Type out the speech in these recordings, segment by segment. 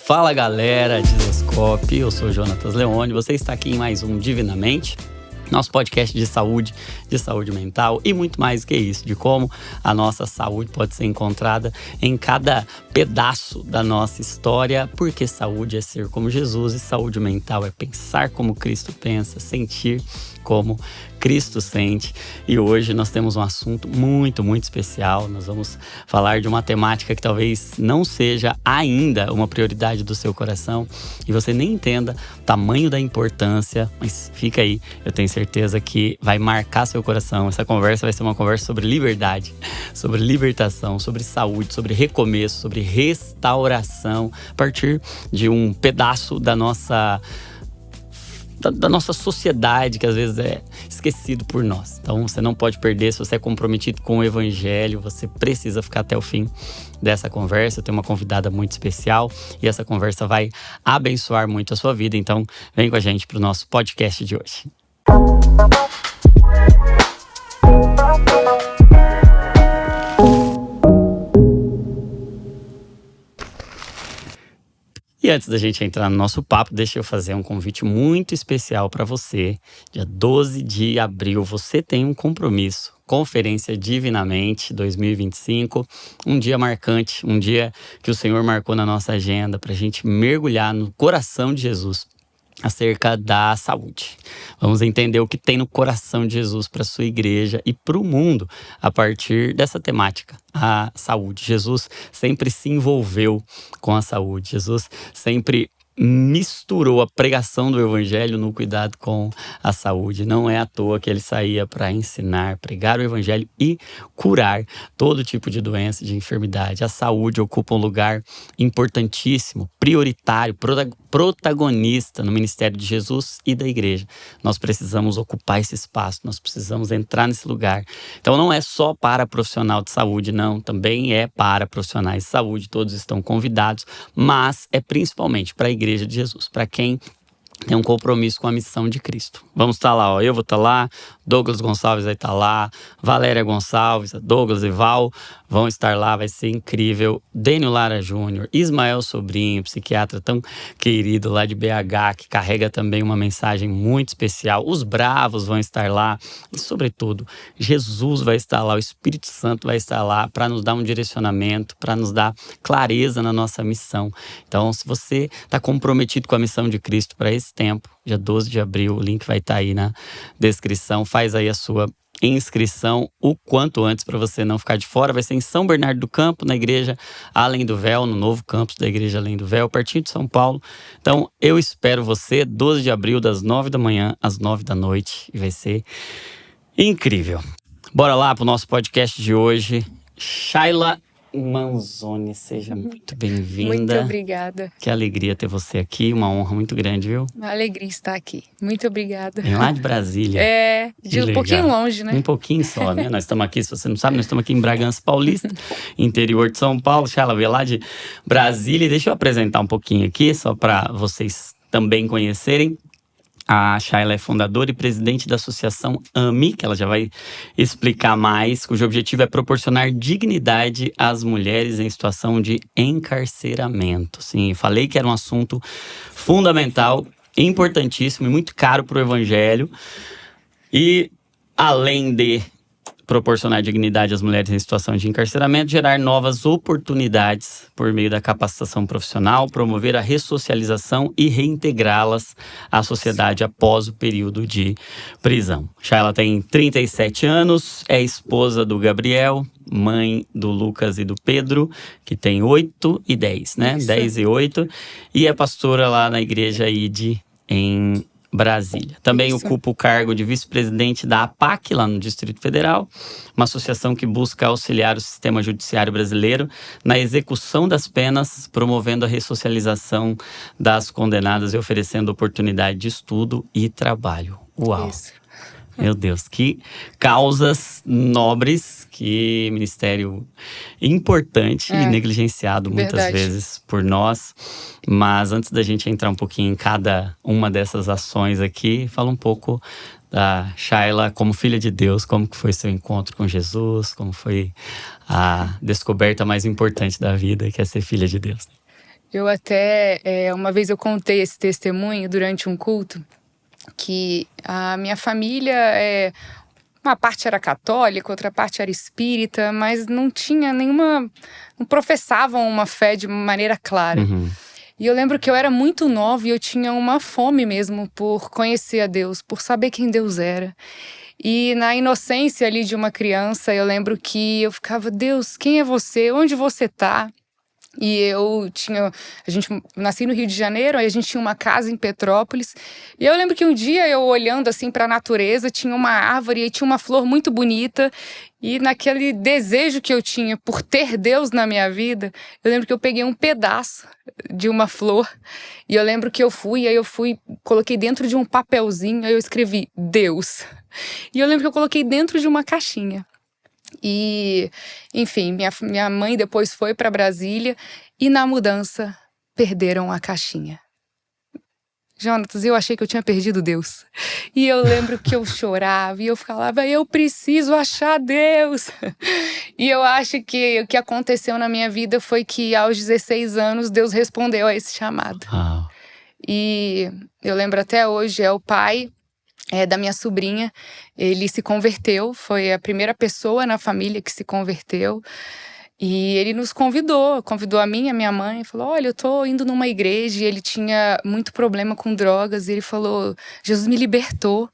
Fala galera, Dizascope, eu sou Jonatas Leone, você está aqui em mais um Divinamente, nosso podcast de saúde mental e muito mais do que isso, de como a nossa saúde pode ser encontrada em cada pedaço da nossa história, porque saúde é ser como Jesus e saúde mental é pensar como Cristo pensa, sentir como Cristo sente. E hoje nós temos um assunto muito especial. Nós vamos falar de uma temática que talvez não seja ainda uma prioridade do seu coração e você nem entenda o tamanho da importância, mas fica aí, eu tenho certeza que vai marcar seu coração. Essa conversa vai ser uma conversa sobre liberdade, sobre libertação, sobre saúde, sobre recomeço, sobre restauração, a partir de um pedaço da nossa sociedade que às vezes é esquecido por nós. Então você não pode perder. Se você é comprometido com o evangelho, você precisa ficar até o fim dessa conversa. Eu tenho uma convidada muito especial e essa conversa vai abençoar muito a sua vida. Então vem com a gente para o nosso podcast de hoje. E antes da gente entrar no nosso papo, deixa eu fazer um convite muito especial para você. Dia 12 de abril, você tem um compromisso. Conferência Divinamente 2025. Um dia marcante, um dia que o Senhor marcou na nossa agenda para a gente mergulhar no coração de Jesus acerca da saúde. Vamos entender o que tem no coração de Jesus para a sua igreja e para o mundo a partir dessa temática, a saúde. Jesus sempre se envolveu com a saúde. Jesus sempre misturou a pregação do evangelho no cuidado com a saúde. Não é à toa que ele saía para ensinar, pregar o evangelho e curar todo tipo de doença, de enfermidade. A saúde ocupa um lugar importantíssimo, prioritário, protagonista no ministério de Jesus e da igreja. Nós precisamos ocupar esse espaço, nós precisamos entrar nesse lugar. Então não é só para profissional de saúde, não, também é para profissionais de saúde, todos estão convidados, mas é principalmente para a igreja de Jesus, para quem tem um compromisso com a missão de Cristo. Vamos estar lá, eu vou estar lá, Douglas Gonçalves vai estar lá, Valéria Gonçalves, Douglas e Val vão estar lá, vai ser incrível. Dênio Lara Júnior, Ismael Sobrinho, psiquiatra tão querido lá de BH, que carrega também uma mensagem muito especial. Os Bravos vão estar lá e, sobretudo, Jesus vai estar lá, o Espírito Santo vai estar lá para nos dar um direcionamento, para nos dar clareza na nossa missão. Então, se você está comprometido com a missão de Cristo para esse tempo, dia 12 de abril, o link vai estar aí na descrição, faz aí a sua inscrição o quanto antes para você não ficar de fora. Vai ser em São Bernardo do Campo, na igreja Além do Véu, no novo campus da igreja Além do Véu, pertinho de São Paulo. Então eu espero você 12 de abril, das 9 da manhã às 9 da noite, e vai ser incrível. Bora lá pro nosso podcast de hoje. Shayla Manzoni, seja muito bem-vinda. Muito obrigada. Que alegria ter você aqui, uma honra muito grande, viu? Uma alegria estar aqui. Muito obrigada. Vem lá de Brasília. De um pouquinho longe, né? Um pouquinho só, né? Nós estamos aqui, se você não sabe, nós estamos aqui em Bragança Paulista, interior de São Paulo. Shayla veio lá de Brasília. E deixa eu apresentar um pouquinho aqui, só para vocês também conhecerem. A Shayla é fundadora e presidente da associação AMI, que ela já vai explicar mais, cujo objetivo é proporcionar dignidade às mulheres em situação de encarceramento. Sim, falei que era um assunto fundamental, importantíssimo e muito caro para o evangelho. E além de proporcionar dignidade às mulheres em situação de encarceramento, gerar novas oportunidades por meio da capacitação profissional, promover a ressocialização e reintegrá-las à sociedade após o período de prisão. Shayla tem 37 anos, é esposa do Gabriel, mãe do Lucas e do Pedro, que tem 8 e 10, né? Isso. 10 e 8, e é pastora lá na igreja ID em Brasília. Também ocupa o cargo de vice-presidente da APAC, lá no Distrito Federal, uma associação que busca auxiliar o sistema judiciário brasileiro na execução das penas, promovendo a ressocialização das condenadas e oferecendo oportunidade de estudo e trabalho. Uau! Isso. Meu Deus, que causas nobres, que ministério importante e negligenciado muitas vezes por nós. Mas antes da gente entrar um pouquinho em cada uma dessas ações aqui, fala um pouco da Shayla como filha de Deus, como que foi seu encontro com Jesus, como foi a descoberta mais importante da vida, que é ser filha de Deus. Eu até, uma vez eu contei esse testemunho durante um culto, que a minha família, uma parte era católica, outra parte era espírita, mas não tinha nenhuma, não professavam uma fé de maneira clara. Uhum. E eu lembro que eu era muito nova e eu tinha uma fome mesmo por conhecer a Deus, por saber quem Deus era. E na inocência ali de uma criança, eu lembro que eu ficava, Deus, quem é você? Onde você tá? E nasci no Rio de Janeiro, aí a gente tinha uma casa em Petrópolis. E eu lembro que um dia eu olhando assim para a natureza, tinha uma árvore e tinha uma flor muito bonita. E naquele desejo que eu tinha por ter Deus na minha vida, eu lembro que eu peguei um pedaço de uma flor. E eu lembro que coloquei dentro de um papelzinho, aí eu escrevi Deus. E eu lembro que eu coloquei dentro de uma caixinha. E, enfim, minha mãe depois foi para Brasília e na mudança perderam a caixinha. Jonatas, eu achei que eu tinha perdido Deus. E eu lembro que eu chorava e eu falava, eu preciso achar Deus. E eu acho que o que aconteceu na minha vida foi que aos 16 anos Deus respondeu a esse chamado. E eu lembro até hoje, o pai da minha sobrinha, ele se converteu, foi a primeira pessoa na família que se converteu. E ele nos convidou a mim e a minha mãe, falou, olha, eu tô indo numa igreja, e ele tinha muito problema com drogas, e ele falou, Jesus me libertou.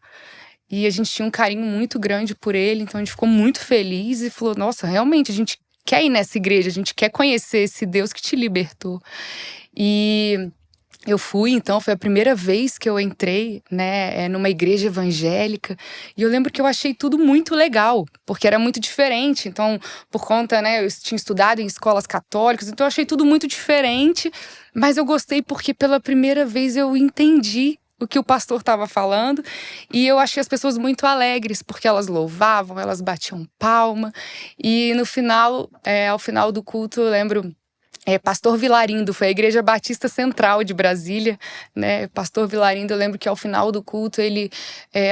E a gente tinha um carinho muito grande por ele, então a gente ficou muito feliz e falou, nossa, realmente, a gente quer ir nessa igreja, a gente quer conhecer esse Deus que te libertou. E eu fui, então, foi a primeira vez que eu entrei, né, numa igreja evangélica. E eu lembro que eu achei tudo muito legal, porque era muito diferente. Então, por conta, né, eu tinha estudado em escolas católicas, então eu achei tudo muito diferente. Mas eu gostei porque pela primeira vez eu entendi o que o pastor estava falando. E eu achei as pessoas muito alegres, porque elas louvavam, elas batiam palma. E no final, ao final do culto, eu lembro... Pastor Vilarindo, foi a Igreja Batista Central de Brasília, né? Pastor Vilarindo, eu lembro que ao final do culto ele,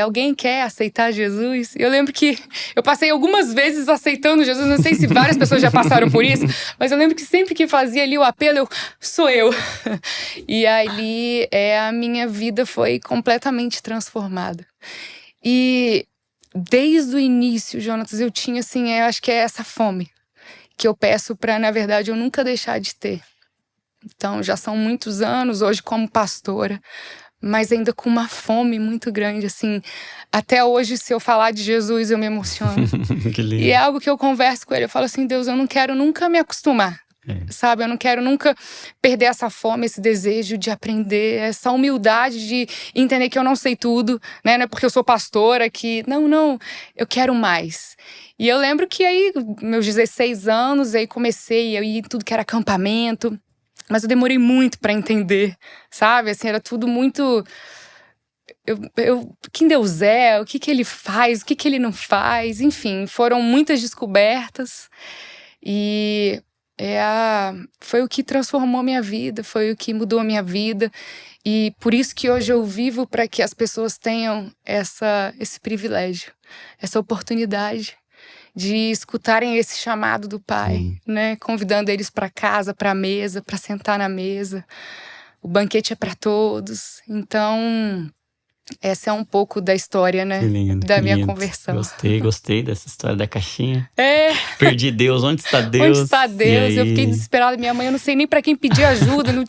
alguém quer aceitar Jesus? Eu lembro que eu passei algumas vezes aceitando Jesus, não sei se várias pessoas já passaram por isso, mas eu lembro que sempre que fazia ali o apelo, sou eu. E ali a minha vida foi completamente transformada. E desde o início, Jonatas, eu tinha assim, eu acho que é essa fome que eu peço para, na verdade, eu nunca deixar de ter. Então, já são muitos anos hoje como pastora, mas ainda com uma fome muito grande, assim. Até hoje, se eu falar de Jesus, eu me emociono. Que lindo. E é algo que eu converso com ele, eu falo assim, Deus, eu não quero nunca me acostumar. Sabe, eu não quero nunca perder essa fome, esse desejo de aprender, essa humildade de entender que eu não sei tudo, né? Não é porque eu sou pastora que... Não, eu quero mais. E eu lembro que aí, meus 16 anos, aí comecei a ir tudo que era acampamento, mas eu demorei muito pra entender, sabe? Assim, era tudo muito... quem Deus é, o que ele faz, o que ele não faz, enfim, foram muitas descobertas e... foi o que transformou minha vida, foi o que mudou a minha vida. E por isso que hoje eu vivo para que as pessoas tenham esse privilégio, essa oportunidade de escutarem esse chamado do Pai, né? Convidando eles para casa, para a mesa, para sentar na mesa. O banquete é para todos. Então... essa é um pouco da história, né? Que lindo, da que minha lindo. Conversão. Gostei dessa história da caixinha. Perdi Deus, onde está Deus? Onde está Deus? Eu fiquei desesperada. Minha mãe, eu não sei nem para quem pedir ajuda, não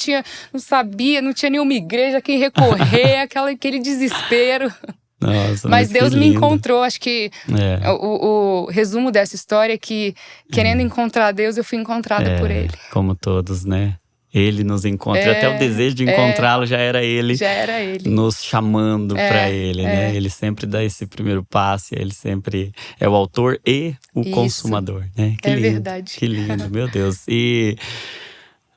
sabia, não tinha nenhuma igreja a quem recorrer, aquele desespero. Nossa, mas Deus me lindo. encontrou. Acho que o resumo dessa história é que, querendo encontrar Deus, eu fui encontrada por Ele. Como todos, né? Ele nos encontra. Até o desejo de encontrá-lo já era Ele. Nos chamando para Ele, né? Ele sempre dá esse primeiro passo. Ele sempre é o autor e o consumador, né? Que lindo, verdade. Que lindo, meu Deus. E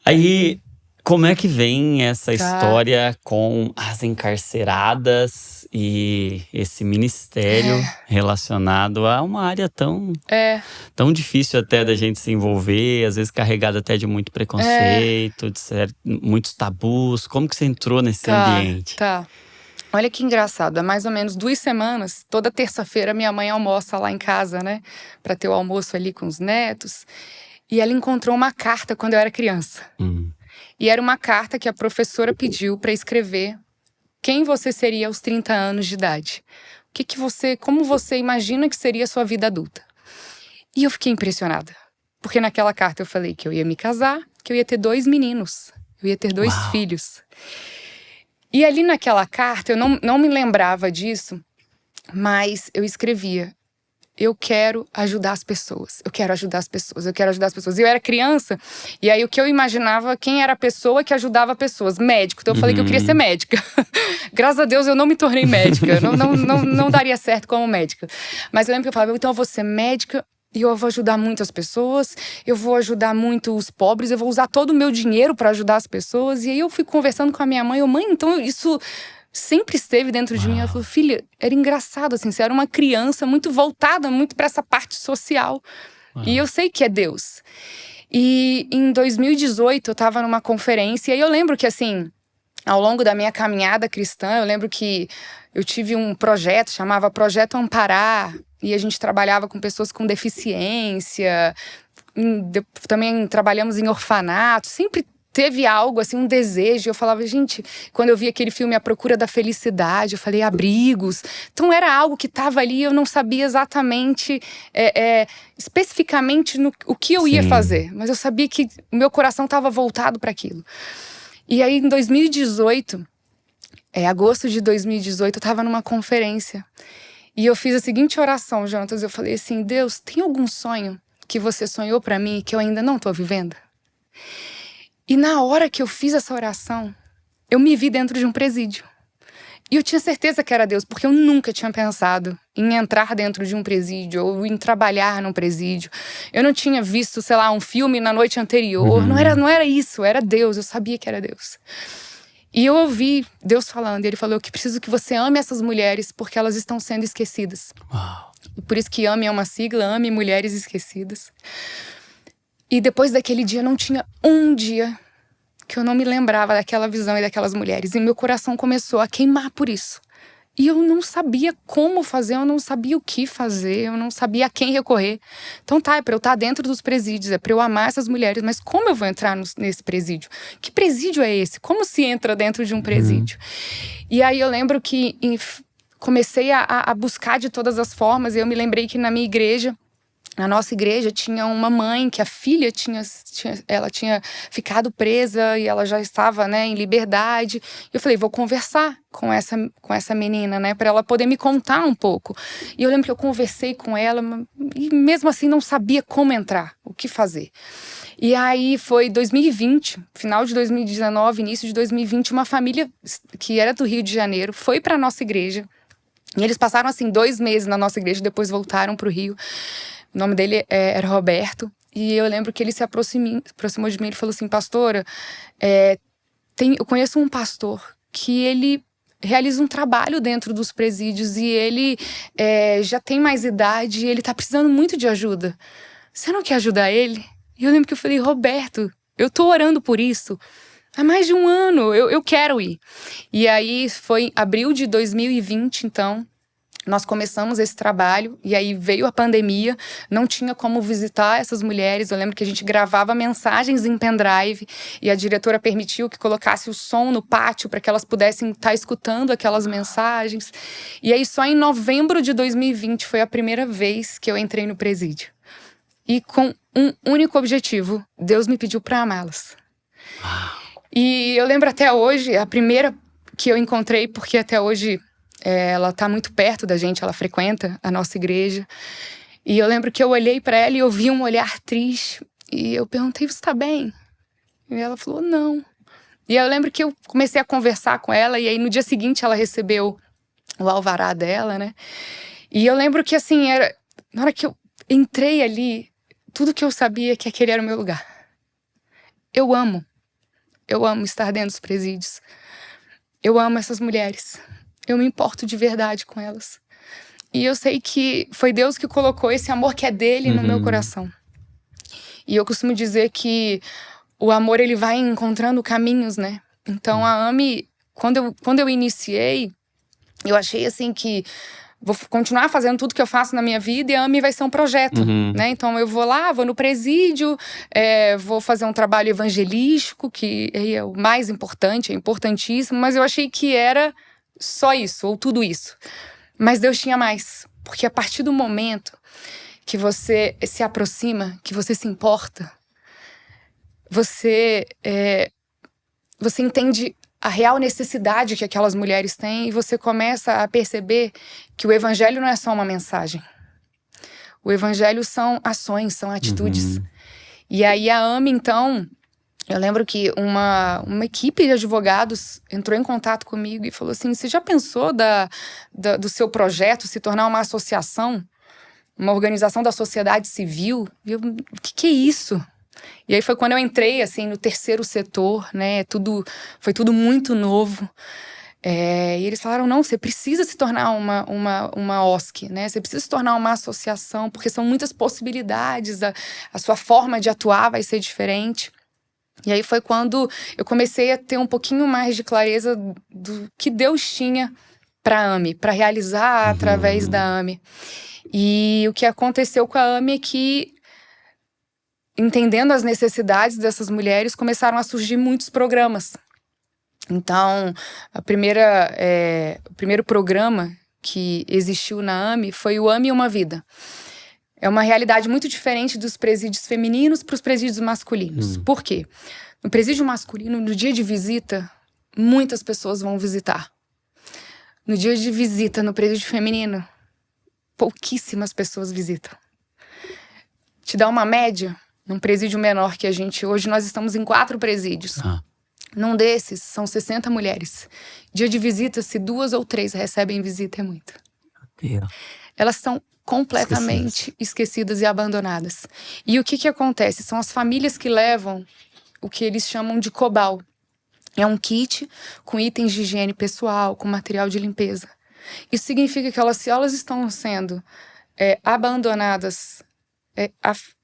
aí, como é que vem essa história com as encarceradas e esse ministério relacionado a uma área tão difícil até da gente se envolver, às vezes carregada até de muito preconceito, de muitos tabus. Como que você entrou nesse ambiente? Olha que engraçado, há mais ou menos 2 semanas, toda terça-feira minha mãe almoça lá em casa, né? Pra ter o almoço ali com os netos. E ela encontrou uma carta quando eu era criança. E era uma carta que a professora pediu para escrever quem você seria aos 30 anos de idade. Como você imagina que seria a sua vida adulta? E eu fiquei impressionada. Porque naquela carta eu falei que eu ia me casar, que eu ia ter 2 meninos. Eu ia ter 2 filhos. E ali naquela carta, eu não me lembrava disso, mas eu escrevia: eu quero ajudar as pessoas, eu quero ajudar as pessoas, eu quero ajudar as pessoas. E eu era criança, e aí o que eu imaginava, quem era a pessoa que ajudava pessoas? Médico. Então eu falei que eu queria ser médica. Graças a Deus eu não me tornei médica, não daria certo como médica. Mas eu lembro que eu falava: então eu vou ser médica e eu vou ajudar muito as pessoas, eu vou ajudar muito os pobres, eu vou usar todo o meu dinheiro para ajudar as pessoas. E aí eu fui conversando com a minha mãe: mãe, então isso sempre esteve dentro de mim. Ela falou: filha, era engraçado, assim, você era uma criança muito voltada muito para essa parte social. E eu sei que é Deus. E em 2018 eu tava numa conferência, e aí eu lembro que, assim, ao longo da minha caminhada cristã, eu lembro que eu tive um projeto, chamava Projeto Amparar, e a gente trabalhava com pessoas com deficiência, também trabalhamos em orfanato, sempre teve algo, assim, um desejo. Eu falava, gente, quando eu vi aquele filme A Procura da Felicidade, eu falei, abrigos. Então era algo que estava ali, eu não sabia exatamente, especificamente o que eu ia fazer. Mas eu sabia que o meu coração estava voltado para aquilo. E aí, em 2018, agosto de 2018, eu estava numa conferência. E eu fiz a seguinte oração, Jonatas. Eu falei assim: Deus, tem algum sonho que você sonhou para mim que eu ainda não estou vivendo? E na hora que eu fiz essa oração, eu me vi dentro de um presídio. E eu tinha certeza que era Deus, porque eu nunca tinha pensado em entrar dentro de um presídio ou em trabalhar num presídio. Eu não tinha visto, sei lá, um filme na noite anterior. Não era isso, era Deus. Eu sabia que era Deus. E eu ouvi Deus falando, e Ele falou: eu preciso que você ame essas mulheres porque elas estão sendo esquecidas. E por isso que AME é uma sigla, Ame Mulheres Esquecidas. E depois daquele dia, não tinha um dia que eu não me lembrava daquela visão e daquelas mulheres. E meu coração começou a queimar por isso. E eu não sabia como fazer, eu não sabia o que fazer, eu não sabia a quem recorrer. Então é pra eu estar dentro dos presídios, é pra eu amar essas mulheres, mas como eu vou entrar nesse presídio? Que presídio é esse? Como se entra dentro de um presídio? E aí eu lembro que comecei a buscar de todas as formas, e eu me lembrei que na minha igreja, na nossa igreja, tinha uma mãe que a filha tinha ficado presa e ela já estava, né, em liberdade. Eu falei, vou conversar com essa menina, né, para ela poder me contar um pouco. E eu lembro que eu conversei com ela e mesmo assim não sabia como entrar, o que fazer. E aí foi 2020, final de 2019, início de 2020, uma família que era do Rio de Janeiro foi para nossa igreja. E eles passaram, assim, 2 meses na nossa igreja, depois voltaram para o Rio. O nome dele era Roberto. E eu lembro que ele se aproximou de mim e falou assim: pastora, eu conheço um pastor que ele realiza um trabalho dentro dos presídios e ele já tem mais idade e ele tá precisando muito de ajuda. Você não quer ajudar ele? E eu lembro que eu falei: Roberto, eu tô orando por isso há mais de 1 ano, eu quero ir. E aí foi abril de 2020, então, nós começamos esse trabalho, e aí veio a pandemia, não tinha como visitar essas mulheres. Eu lembro que a gente gravava mensagens em pendrive, e a diretora permitiu que colocasse o som no pátio para que elas pudessem estar escutando aquelas mensagens. E aí só em novembro de 2020 foi a primeira vez que eu entrei no presídio. E com um único objetivo: Deus me pediu para amá-las. E eu lembro até hoje, a primeira que eu encontrei, porque até hoje ela tá muito perto da gente, ela frequenta a nossa igreja. E eu lembro que eu olhei para ela e eu vi um olhar triste. E eu perguntei: você tá bem? E ela falou: não. E eu lembro que eu comecei a conversar com ela, e aí no dia seguinte ela recebeu o alvará dela, né? E eu lembro que, assim, na hora que eu entrei ali, tudo que eu sabia é que aquele era o meu lugar. Eu amo estar dentro dos presídios. Eu amo essas mulheres. Eu me importo de verdade com elas. E eu sei que foi Deus que colocou esse amor que é dele no meu coração. E eu costumo dizer que o amor, ele vai encontrando caminhos, né? Então a AME, quando eu iniciei, eu achei assim que vou continuar fazendo tudo que eu faço na minha vida e a AME vai ser um projeto, né? Então eu vou lá, vou no presídio, vou fazer um trabalho evangelístico, que é o mais importante, é importantíssimo, mas eu achei que era só isso, ou tudo isso. Mas Deus tinha mais, porque a partir do momento que você se aproxima, que você se importa, você entende a real necessidade que aquelas mulheres têm e você começa a perceber que o evangelho não é só uma mensagem. O evangelho são ações, são atitudes. E aí a AME, então, eu lembro que uma equipe de advogados entrou em contato comigo e falou assim, você já pensou do seu projeto se tornar uma associação, uma organização da sociedade civil? E eu, o que é isso? E aí foi quando eu entrei, assim, no terceiro setor, né? Foi tudo muito novo. E eles falaram, não, você precisa se tornar uma OSC, né? Você precisa se tornar uma associação, porque são muitas possibilidades, a sua forma de atuar vai ser diferente. E aí foi quando eu comecei a ter um pouquinho mais de clareza do que Deus tinha para a AME, para realizar através da AME. E o que aconteceu com a AME é que, entendendo as necessidades dessas mulheres, começaram a surgir muitos programas. Então, o primeiro programa que existiu na AME foi o AME Uma Vida. É uma realidade muito diferente dos presídios femininos para os presídios masculinos. Por quê? No presídio masculino, no dia de visita, muitas pessoas vão visitar. No dia de visita no presídio feminino, pouquíssimas pessoas visitam. Te dá uma média, num presídio menor que a gente... Hoje nós estamos em 4 presídios. Num desses, são 60 mulheres. Dia de visita, se 2 ou 3 recebem visita, é muito. Elas são completamente esquecidas e abandonadas. E o que acontece? São as famílias que levam o que eles chamam de COBAL. É um kit com itens de higiene pessoal, com material de limpeza. Isso significa que se elas estão sendo abandonadas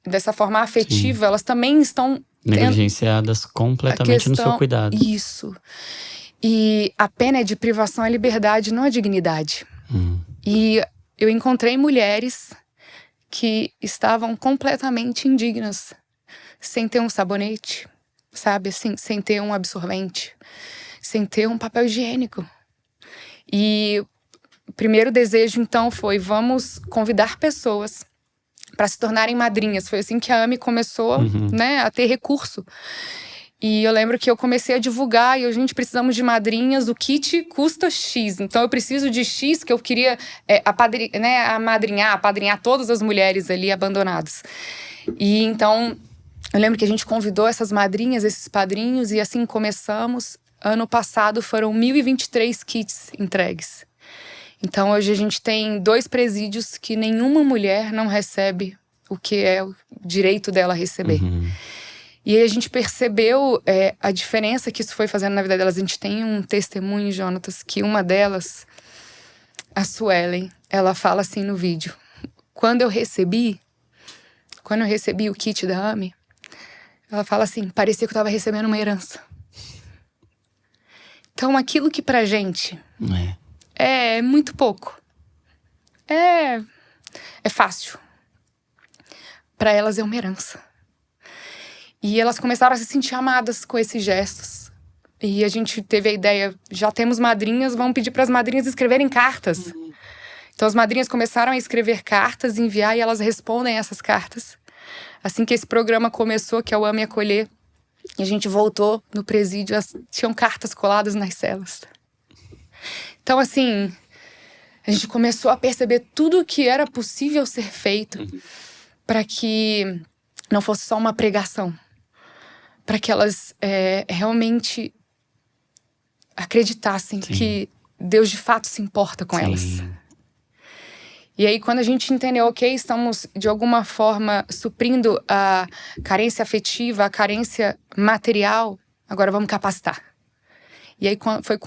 dessa forma afetiva, elas também estão... negligenciadas completamente no seu cuidado. Isso. E a pena é de privação à liberdade, não à dignidade. E eu encontrei mulheres que estavam completamente indignas, sem ter um sabonete, sabe, assim, sem ter um absorvente, sem ter um papel higiênico. E o primeiro desejo, então, foi: vamos convidar pessoas para se tornarem madrinhas. Foi assim que a AME começou, né, a ter recurso. E eu lembro que eu comecei a divulgar, e a gente precisamos de madrinhas, o kit custa X. Então eu preciso de X, que eu queria apadrinhar todas as mulheres ali abandonadas. E então, eu lembro que a gente convidou essas madrinhas, esses padrinhos, e assim começamos. Ano passado foram 1.023 kits entregues. Então hoje a gente tem 2 presídios que nenhuma mulher não recebe o que é o direito dela receber. E aí a gente percebeu a diferença que isso foi fazendo na vida delas. A gente tem um testemunho, Jonatas, que uma delas, a Suelen, ela fala assim no vídeo: quando eu recebi o kit da AME, ela fala assim, parecia que eu estava recebendo uma herança. Então aquilo que pra gente é muito pouco, é fácil, pra elas é uma herança. E elas começaram a se sentir amadas com esses gestos. E a gente teve a ideia, já temos madrinhas, vamos pedir para as madrinhas escreverem cartas. Então as madrinhas começaram a escrever cartas, enviar, e elas respondem essas cartas. Assim que esse programa começou, que é o AME Acolher, e a gente voltou no presídio, tinham cartas coladas nas celas. Então, assim, a gente começou a perceber tudo o que era possível ser feito para que não fosse só uma pregação, para que elas realmente acreditassem que Deus de fato se importa com elas. E aí, quando a gente entendeu, ok, estamos de alguma forma suprindo a carência afetiva, a carência material, agora vamos capacitar. E aí foi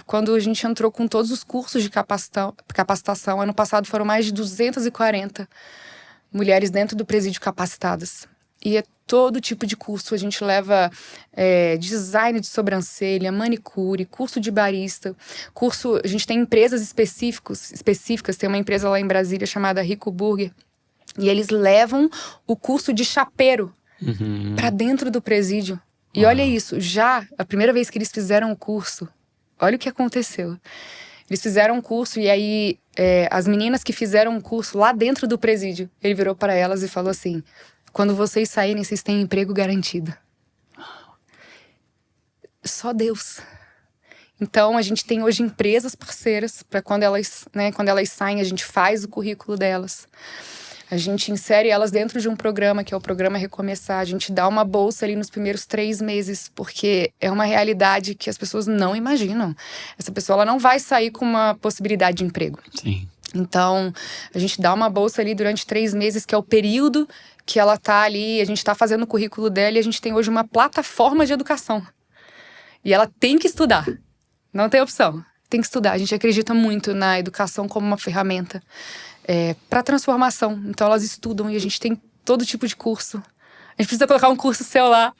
quando a gente entrou com todos os cursos de capacitação. Ano passado foram mais de 240 mulheres dentro do presídio capacitadas. E é todo tipo de curso. A gente leva design de sobrancelha, manicure, curso de barista, curso. A gente tem empresas específicas. Tem uma empresa lá em Brasília chamada Rico Burger. E eles levam o curso de chapeiro para dentro do presídio. E olha isso, já a primeira vez que eles fizeram o curso, olha o que aconteceu. Eles fizeram um curso e aí as meninas que fizeram um curso lá dentro do presídio, ele virou para elas e falou assim: quando vocês saírem, vocês têm emprego garantido. Só Deus. Então, a gente tem hoje empresas parceiras para quando elas saem, a gente faz o currículo delas. A gente insere elas dentro de um programa, que é o programa Recomeçar. A gente dá uma bolsa ali nos primeiros 3 meses, porque é uma realidade que as pessoas não imaginam. Essa pessoa ela não vai sair com uma possibilidade de emprego. Sim. Então, a gente dá uma bolsa ali durante 3 meses, que é o período que ela tá ali, a gente tá fazendo o currículo dela e a gente tem hoje uma plataforma de educação. E ela tem que estudar. Não tem opção. Tem que estudar. A gente acredita muito na educação como uma ferramenta para transformação. Então, elas estudam e a gente tem todo tipo de curso. A gente precisa colocar um curso seu lá.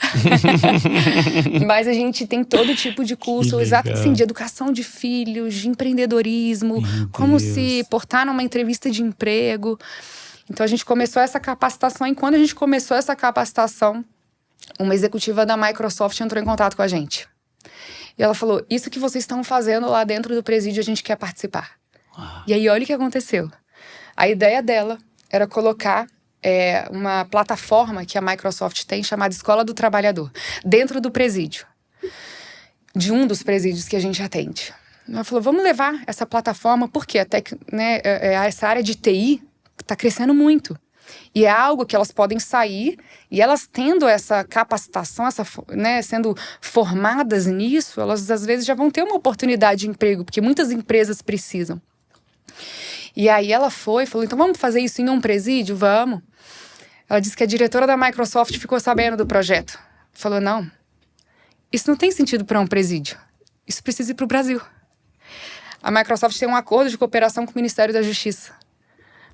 Mas a gente tem todo tipo de curso, exato, assim, de educação de filhos, de empreendedorismo, como se portar numa entrevista de emprego. Então, a gente começou essa capacitação. E quando a gente começou essa capacitação, uma executiva da Microsoft entrou em contato com a gente. E ela falou: isso que vocês estão fazendo lá dentro do presídio, a gente quer participar. E aí, olha o que aconteceu. A ideia dela era colocar uma plataforma que a Microsoft tem, chamada Escola do Trabalhador, dentro do presídio, de um dos presídios que a gente atende. Ela falou: vamos levar essa plataforma, porque até que, essa área de TI está crescendo muito. E é algo que elas podem sair, e elas tendo essa capacitação, sendo formadas nisso, elas às vezes já vão ter uma oportunidade de emprego, porque muitas empresas precisam. E aí ela falou: então vamos fazer isso em um presídio? Vamos. Ela disse que a diretora da Microsoft ficou sabendo do projeto. Falou: não, isso não tem sentido para um presídio. Isso precisa ir para o Brasil. A Microsoft tem um acordo de cooperação com o Ministério da Justiça.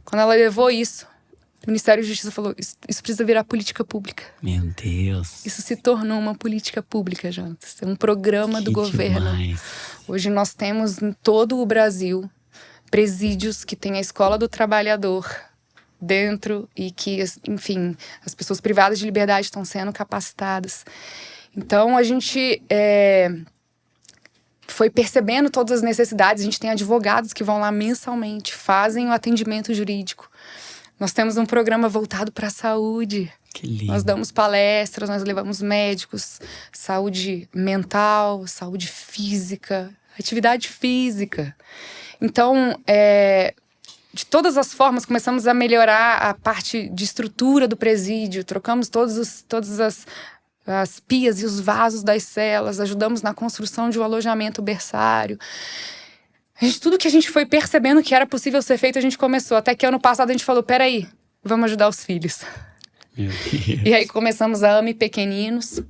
Quando ela levou isso, o Ministério da Justiça falou: isso precisa virar política pública. Meu Deus. Isso se tornou uma política pública, Jonas. É um programa do governo. Demais. Hoje nós temos em todo o Brasil presídios que têm a Escola do Trabalhador dentro e que, enfim, as pessoas privadas de liberdade estão sendo capacitadas. Então, a gente foi percebendo todas as necessidades. A gente tem advogados que vão lá mensalmente, fazem o atendimento jurídico. Nós temos um programa voltado para a saúde. Que lindo. Nós damos palestras, nós levamos médicos, saúde mental, saúde física, atovidade física. Então, de todas as formas, começamos a melhorar a parte de estrutura do presídio, trocamos todas as pias e os vasos das celas, ajudamos na construção de um alojamento berçário. Tudo que a gente foi percebendo que era possível ser feito, a gente começou. Até que ano passado a gente falou: peraí, vamos ajudar os filhos. Meu Deus. E aí começamos a AME Pequeninos.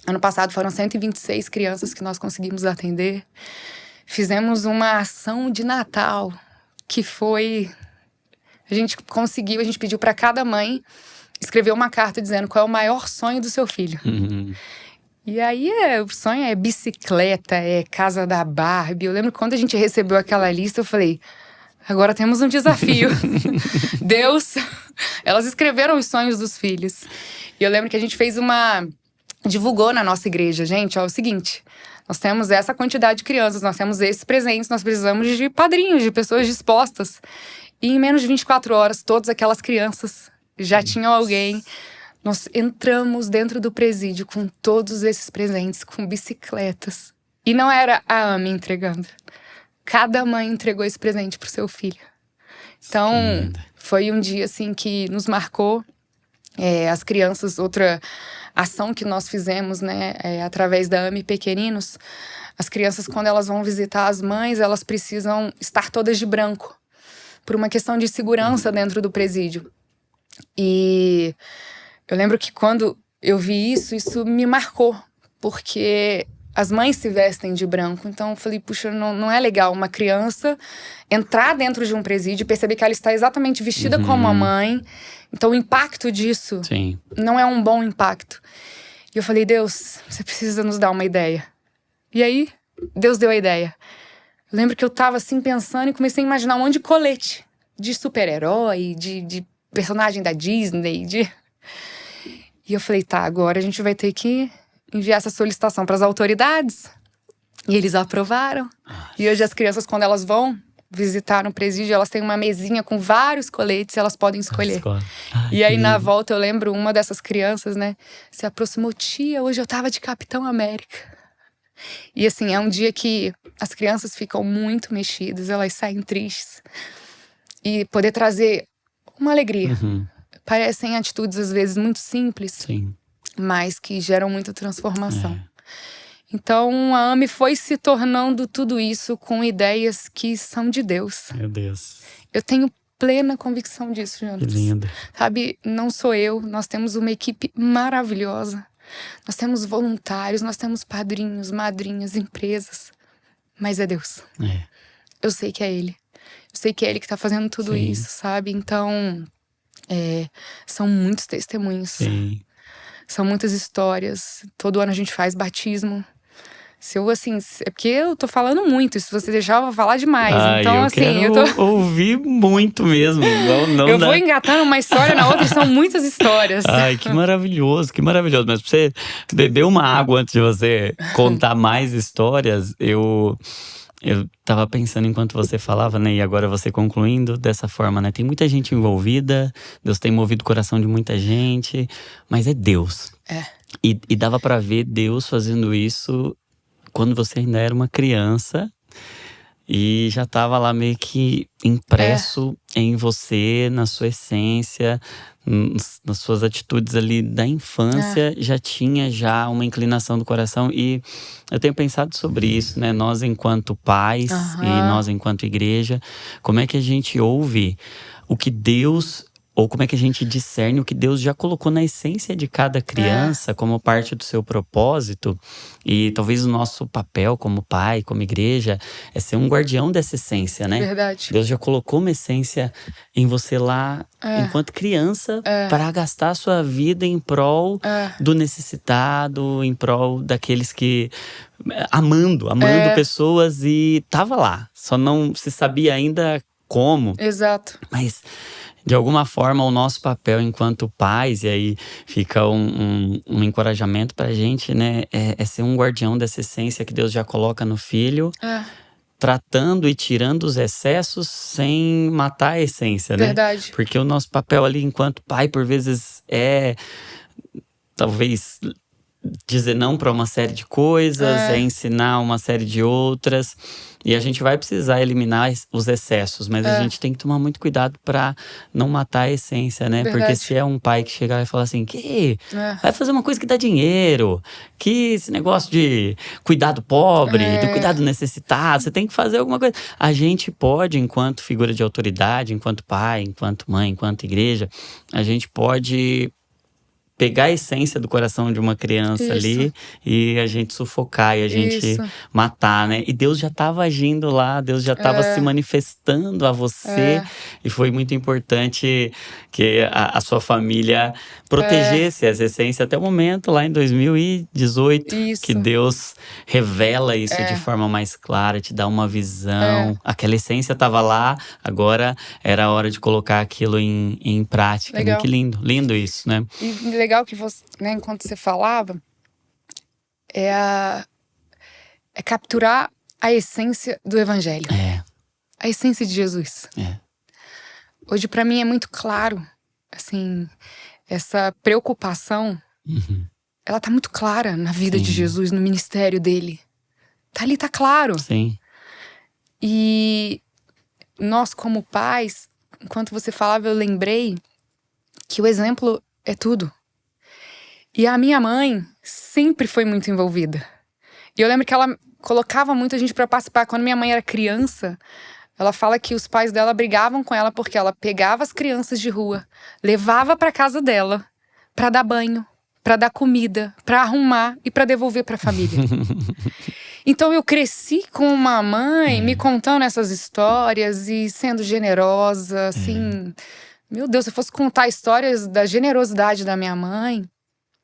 Ano passado foram 126 crianças que nós conseguimos atender. Fizemos uma ação de Natal, que foi... A gente pediu para cada mãe escrever uma carta dizendo qual é o maior sonho do seu filho. E aí o sonho é bicicleta, é casa da Barbie. Eu lembro que quando a gente recebeu aquela lista, eu falei: agora temos um desafio. Deus, elas escreveram os sonhos dos filhos. E eu lembro que a gente divulgou na nossa igreja: gente, é o seguinte, nós temos essa quantidade de crianças, nós temos esses presentes, nós precisamos de padrinhos, de pessoas dispostas. E em menos de 24 horas, todas aquelas crianças já tinham alguém. Nós entramos dentro do presídio com todos esses presentes, com bicicletas. E não era a AME entregando. Cada mãe entregou esse presente pro seu filho. Então, foi um dia assim que nos marcou. As crianças, outra ação que nós fizemos, através da AME Pequeninos, as crianças, quando elas vão visitar as mães, elas precisam estar todas de branco, por uma questão de segurança dentro do presídio. E eu lembro que quando eu vi isso me marcou, porque as mães se vestem de branco. Então eu falei: puxa, não é legal uma criança entrar dentro de um presídio, perceber que ela está exatamente vestida como a mãe, Então o impacto disso Sim. não é um bom impacto. E eu falei, Deus, você precisa nos dar uma ideia. E aí, Deus deu a ideia. Eu lembro que eu tava assim pensando e comecei a imaginar um monte de colete. De super-herói, de personagem da Disney, E eu falei, tá, agora a gente vai ter que enviar essa solicitação para as autoridades. E eles aprovaram. E hoje as crianças, quando elas vão visitar no presídio, elas têm uma mesinha com vários coletes e elas podem escolher. E aí, na volta, eu lembro uma dessas crianças, né, se aproximou, tia, hoje eu tava de Capitão América. E assim, é um dia que as crianças ficam muito mexidas, elas saem tristes. E poder trazer uma alegria. Parecem atitudes, às vezes, muito simples, Sim. mas que geram muita transformação. Então, a AME foi se tornando tudo isso com ideias que são de Deus. Meu Deus. Eu tenho plena convicção disso, Jonas. Que lindo. Sabe, não sou eu, nós temos uma equipe maravilhosa. Nós temos voluntários, nós temos padrinhos, madrinhas, empresas. Mas é Deus. Eu sei que é Ele. Eu sei que é Ele que tá fazendo tudo isso, sabe? Então, são muitos testemunhos. Sim. São muitas histórias. Todo ano a gente faz batismo. Se eu, assim, é porque eu tô falando muito. Se você deixar, eu vou falar demais. Então, eu assim, quero eu tô ouvir muito mesmo. Não eu dá. vou engatando uma história na outra e são muitas histórias. Ai, que maravilhoso, que maravilhoso. Mas pra você beber uma água antes de você contar mais histórias, eu tava pensando enquanto você falava, né? E agora você concluindo dessa forma, né? Tem muita gente envolvida, Deus tem movido o coração de muita gente, mas é Deus. E dava pra ver Deus fazendo isso quando você ainda era uma criança e já tava lá meio que impresso em você, na sua essência, nas suas atitudes ali da infância, já tinha já uma inclinação do coração. E eu tenho pensado sobre isso, né? Nós enquanto pais e nós enquanto igreja, como é que a gente ouve o que Deus, ou como é que a gente discerne o que Deus já colocou na essência de cada criança como parte do seu propósito. E talvez o nosso papel como pai, como igreja, é ser um guardião dessa essência, né? Verdade. Deus já colocou uma essência em você lá, enquanto criança, para gastar a sua vida em prol do necessitado, em prol daqueles que… Amando pessoas, e tava lá. Só não se sabia ainda como. Exato. Mas… de alguma forma, o nosso papel enquanto pais, e aí fica um encorajamento pra gente, né? É ser um guardião dessa essência que Deus já coloca no filho, tratando e tirando os excessos sem matar a essência, né? Verdade. Porque o nosso papel ali enquanto pai, por vezes, talvez dizer não para uma série de coisas, ensinar uma série de outras. E a gente vai precisar eliminar os excessos, mas a gente tem que tomar muito cuidado para não matar a essência, né? Verdade. Porque se é um pai que chegar e falar assim, vai fazer uma coisa que dá dinheiro, que esse negócio de cuidar do pobre, do cuidar do necessitado, você tem que fazer alguma coisa. A gente pode, enquanto figura de autoridade, enquanto pai, enquanto mãe, enquanto igreja, a gente pode pegar a essência do coração de uma criança ali e a gente sufocar e a gente matar, né? E Deus já estava agindo lá, Deus já estava se manifestando a você. E foi muito importante que a sua família protegesse essa essência até o momento, lá em 2018, que Deus revela isso de forma mais clara, te dá uma visão. Aquela essência estava lá, agora era a hora de colocar aquilo em prática. Né? Que lindo, lindo isso, né? E legal que você, né, enquanto você falava, é capturar a essência do evangelho. A essência de Jesus. Hoje, pra mim, é muito claro, assim, essa preocupação, ela tá muito clara na vida de Jesus, no ministério dele. Tá ali, tá claro. Sim. E nós, como pais, enquanto você falava, eu lembrei que o exemplo é tudo. E a minha mãe sempre foi muito envolvida. E eu lembro que ela colocava muita gente pra participar. Quando minha mãe era criança, ela fala que os pais dela brigavam com ela porque ela pegava as crianças de rua, levava pra casa dela pra dar banho, pra dar comida, pra arrumar e pra devolver pra família. Então eu cresci com uma mãe me contando essas histórias e sendo generosa, assim… Meu Deus, se eu fosse contar histórias da generosidade da minha mãe,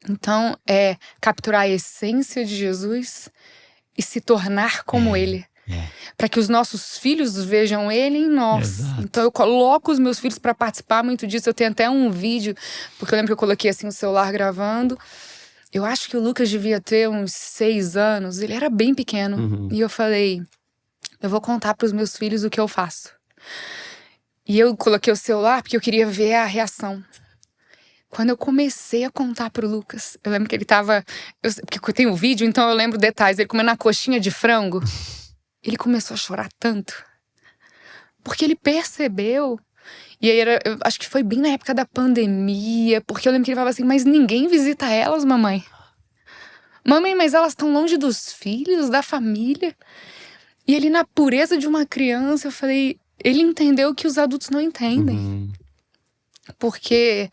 então é capturar a essência de Jesus e se tornar como ele. Para que os nossos filhos vejam ele em nós. Exato. Então eu coloco os meus filhos para participar muito disso. Eu tenho até um vídeo, porque eu lembro que eu coloquei assim o celular gravando. Eu acho que o Lucas devia ter uns 6 anos. Ele era bem pequeno. E eu falei, eu vou contar para os meus filhos o que eu faço. E eu coloquei o celular porque eu queria ver a reação. Quando eu comecei a contar pro Lucas, eu lembro que ele tava... porque eu tenho o vídeo, então eu lembro detalhes. Ele comendo a coxinha de frango. Ele começou a chorar tanto. Porque ele percebeu. E aí eu acho que foi bem na época da pandemia. Porque eu lembro que ele falava assim, mas ninguém visita elas, mamãe. Mamãe, mas elas estão longe dos filhos, da família. E ele, na pureza de uma criança, eu falei... Ele entendeu que os adultos não entendem. Porque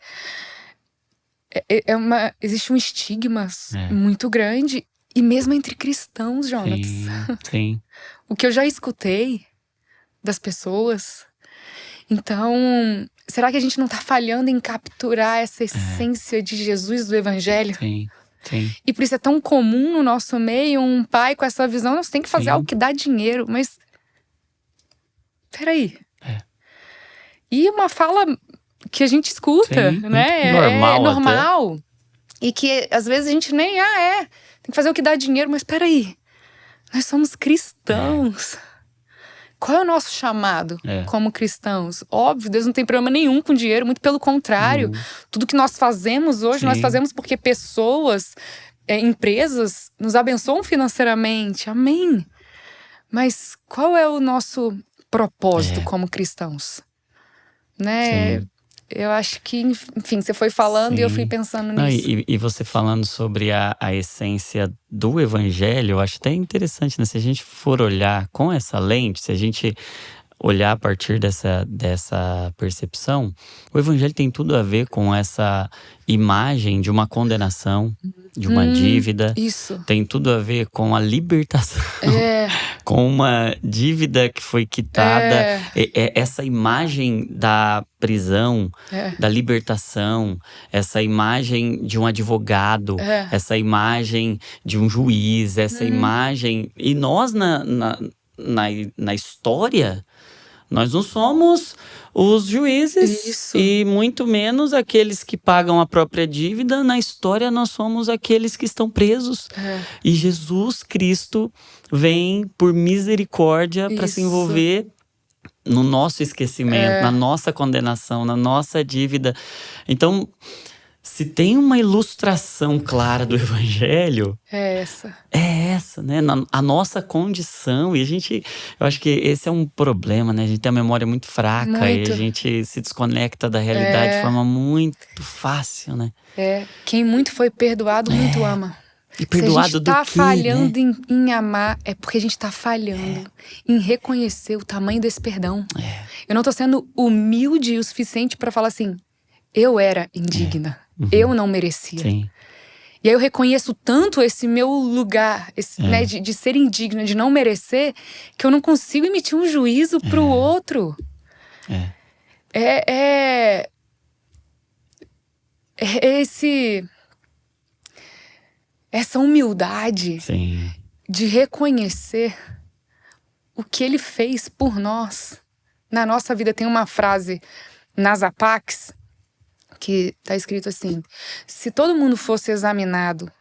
existe um estigma muito grande. E mesmo entre cristãos, Jonatas. Sim. O que eu já escutei das pessoas. Então, será que a gente não tá falhando em capturar essa essência de Jesus, do Evangelho? Sim. E por isso é tão comum no nosso meio um pai com essa visão. Você tem que fazer algo que dá dinheiro, mas... Peraí. E uma fala que a gente escuta, né? Normal. E que às vezes a gente nem... tem que fazer o que dá dinheiro, mas peraí. Nós somos cristãos. Qual é o nosso chamado como cristãos? Óbvio, Deus não tem problema nenhum com dinheiro, muito pelo contrário. Tudo que nós fazemos hoje, nós fazemos porque pessoas, empresas, nos abençoam financeiramente. Amém. Mas qual é o nosso propósito como cristãos? Né? Eu acho que, enfim, você foi falando e eu fui pensando nisso. E você falando sobre a essência do Evangelho, eu acho até interessante, né? Se a gente for olhar com essa lente, se a gente olhar a partir dessa percepção, o Evangelho tem tudo a ver com essa imagem de uma condenação, de uma dívida. Isso. Tem tudo a ver com a libertação, com uma dívida que foi quitada. Essa imagem da prisão, da libertação, essa imagem de um advogado, essa imagem de um juiz, essa imagem... E nós, na história... Nós não somos os juízes e muito menos aqueles que pagam a própria dívida. Na história, nós somos aqueles que estão presos. E Jesus Cristo vem por misericórdia para se envolver no nosso esquecimento, na nossa condenação, na nossa dívida. Então, se tem uma ilustração clara do Evangelho... É essa, né? A nossa condição. E eu acho que esse é um problema, né? A gente tem a memória muito fraca e a gente se desconecta da realidade de forma muito fácil, né? Quem muito foi perdoado, muito ama. E perdoado do quê, Se a gente tá falhando em amar, é porque a gente tá falhando em reconhecer o tamanho desse perdão. Eu não tô sendo humilde o suficiente pra falar assim, eu era indigna, eu não merecia. E aí eu reconheço tanto esse meu lugar, né, de ser indigna, de não merecer, que eu não consigo emitir um juízo pro outro. Essa humildade de reconhecer o que ele fez por nós. Na nossa vida tem uma frase nas APACs que tá escrito assim: se todo mundo fosse examinado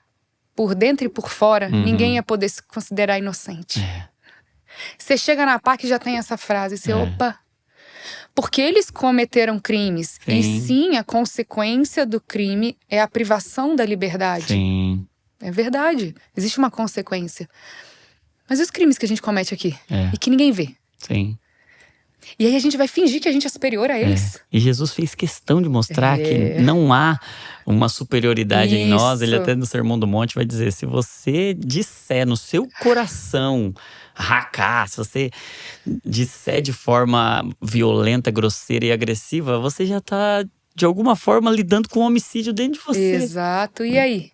por dentro e por fora, ninguém ia poder se considerar inocente. Você chega na APAC e já tem essa frase, você, opa, porque eles cometeram crimes. E sim, a consequência do crime é a privação da liberdade. É verdade, existe uma consequência. Mas e os crimes que a gente comete aqui? E que ninguém vê? E aí a gente vai fingir que a gente é superior a eles. E Jesus fez questão de mostrar que não há uma superioridade em nós. Ele até no Sermão do Monte vai dizer, se você disser no seu coração, se você disser de forma violenta, grosseira e agressiva, você já tá, de alguma forma, lidando com um homicídio dentro de você. Exato, e aí?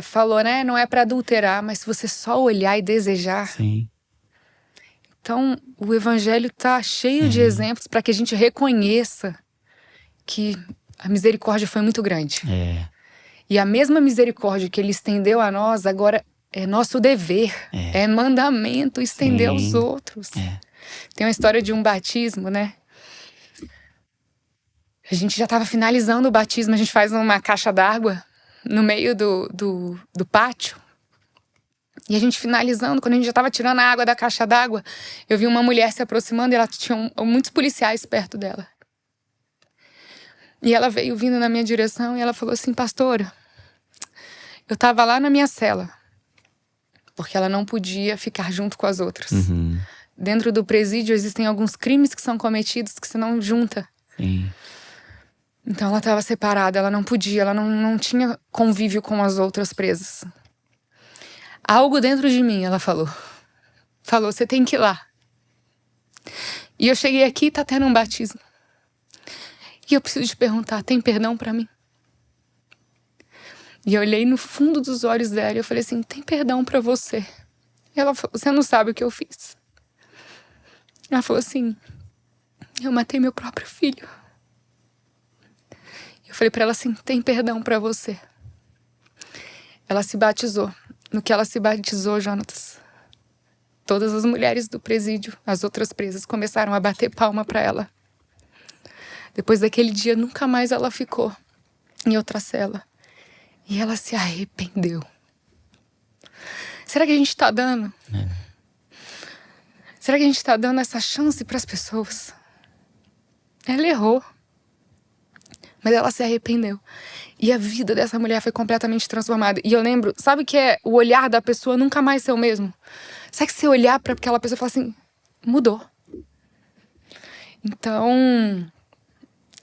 Falou, né? Não é pra adulterar, mas se você só olhar e desejar... Então, o evangelho tá cheio de exemplos para que a gente reconheça que a misericórdia foi muito grande. E a mesma misericórdia que ele estendeu a nós, agora é nosso dever. É mandamento estender aos outros. Tem uma história de um batismo, né? A gente já estava finalizando o batismo, a gente faz uma caixa d'água no meio do pátio. E a gente finalizando, quando a gente já estava tirando a água da caixa d'água, eu vi uma mulher se aproximando e ela tinha muitos policiais perto dela. E ela veio vindo na minha direção e ela falou assim: pastora, eu estava lá na minha cela, porque ela não podia ficar junto com as outras. Dentro do presídio existem alguns crimes que são cometidos que você não junta. Então ela estava separada, ela não podia, ela não tinha convívio com as outras presas. Algo dentro de mim, ela falou, você tem que ir lá. E eu cheguei aqui e tá tendo um batismo. E eu preciso te perguntar, tem perdão pra mim? E eu olhei no fundo dos olhos dela e eu falei assim, tem perdão pra você? E ela falou, você não sabe o que eu fiz. Ela falou assim, eu matei meu próprio filho. Eu falei pra ela assim, tem perdão pra você? Ela se batizou. No que ela se batizou, Jonatas, todas as mulheres do presídio, as outras presas, começaram a bater palma pra ela. Depois daquele dia, nunca mais ela ficou em outra cela. E ela se arrependeu. Será que a gente tá dando? Será que a gente tá dando essa chance pras pessoas? Ela errou. Mas ela se arrependeu. E a vida dessa mulher foi completamente transformada. E eu lembro, sabe que é o olhar da pessoa nunca mais ser o mesmo? Sabe que você olhar pra aquela pessoa e falar assim, mudou. Então,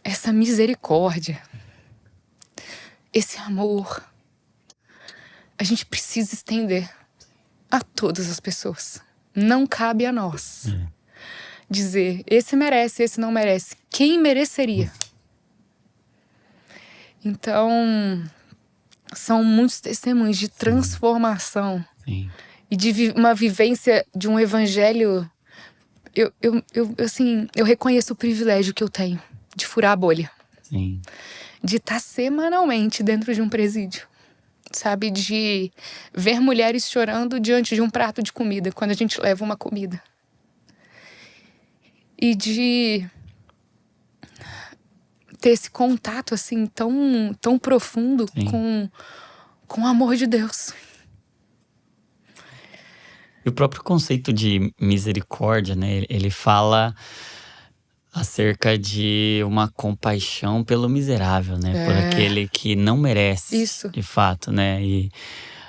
essa misericórdia, esse amor, a gente precisa estender a todas as pessoas. Não cabe a nós dizer, esse merece, esse não merece. Quem mereceria? Então, são muitos testemunhos de transformação. E de uma vivência de um evangelho. Eu reconheço o privilégio que eu tenho de furar a bolha. De estar semanalmente dentro de um presídio. Sabe? De ver mulheres chorando diante de um prato de comida, quando a gente leva uma comida. E de ter esse contato assim tão profundo com o amor de Deus. E o próprio conceito de misericórdia, né? Ele fala acerca de uma compaixão pelo miserável, né? Por aquele que não merece, de fato, né? E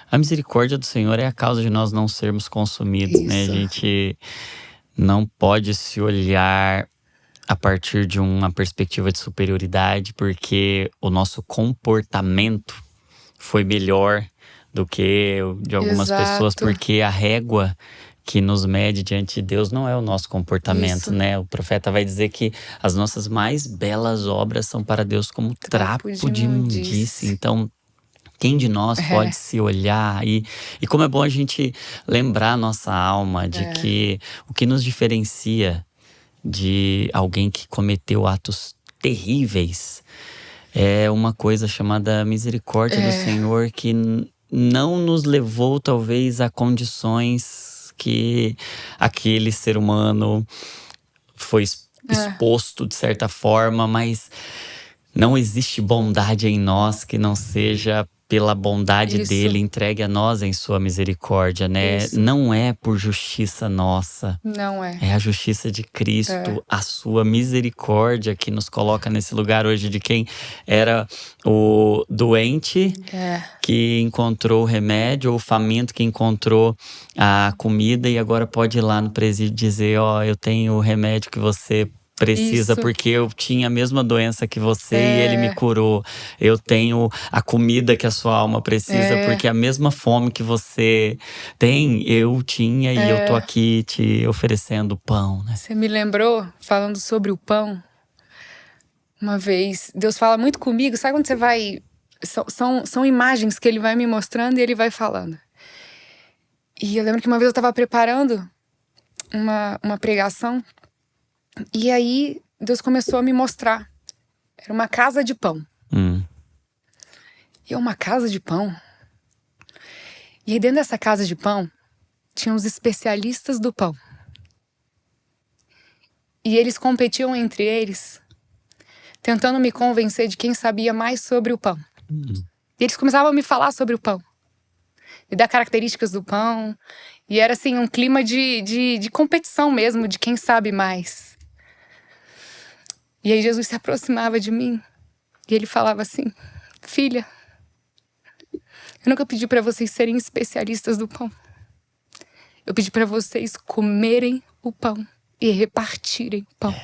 a misericórdia do Senhor é a causa de nós não sermos consumidos, né? A gente não pode se olhar a partir de uma perspectiva de superioridade, porque o nosso comportamento foi melhor do que de algumas pessoas, porque a régua que nos mede diante de Deus não é o nosso comportamento, né? O profeta vai dizer que as nossas mais belas obras são para Deus como trapo de imundície. Então, quem de nós pode se olhar? E como é bom a gente lembrar a nossa alma de que o que nos diferencia de alguém que cometeu atos terríveis é uma coisa chamada misericórdia do Senhor, que não nos levou talvez a condições que aquele ser humano foi exposto de certa forma, mas não existe bondade em nós que não seja pela bondade dele entregue a nós em sua misericórdia, né? Não é por justiça nossa. Não é. É a justiça de Cristo, a sua misericórdia que nos coloca nesse lugar hoje de quem era o doente que encontrou o remédio, ou o faminto que encontrou a comida e agora pode ir lá no presídio e dizer, eu tenho o remédio que você precisa, porque eu tinha a mesma doença que você e ele me curou. Eu tenho a comida que a sua alma precisa, porque a mesma fome que você tem, eu tinha e eu tô aqui te oferecendo pão, né? Você me lembrou, falando sobre o pão, uma vez, Deus fala muito comigo, sabe quando você vai... São imagens que ele vai me mostrando e ele vai falando. E eu lembro que uma vez eu tava preparando uma pregação. E aí Deus começou a me mostrar. Era uma casa de pão. E é uma casa de pão. E aí dentro dessa casa de pão, tinha os especialistas do pão. E eles competiam entre eles, tentando me convencer de quem sabia mais sobre o pão. E eles começavam a me falar sobre o pão. Me dar características do pão. E era assim, um clima de competição mesmo, de quem sabe mais. E aí Jesus se aproximava de mim. E ele falava assim: filha, eu nunca pedi para vocês serem especialistas do pão. Eu pedi para vocês comerem o pão e repartirem o pão.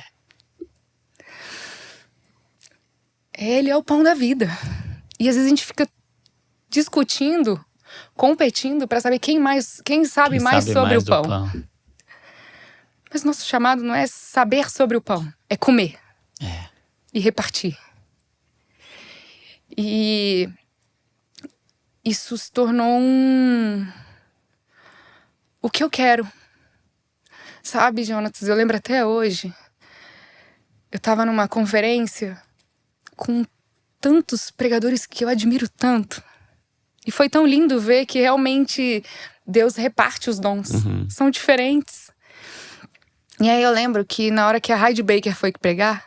Ele é o pão da vida. E às vezes a gente fica discutindo, competindo para saber quem sabe mais sobre o pão. Mas nosso chamado não é saber sobre o pão, é comer e repartir. E isso se tornou o que eu quero. Sabe, Jonatas, eu lembro até hoje. Eu estava numa conferência com tantos pregadores que eu admiro tanto. E foi tão lindo ver que realmente Deus reparte os dons. São diferentes. E aí eu lembro que na hora que a Heidi Baker foi pregar,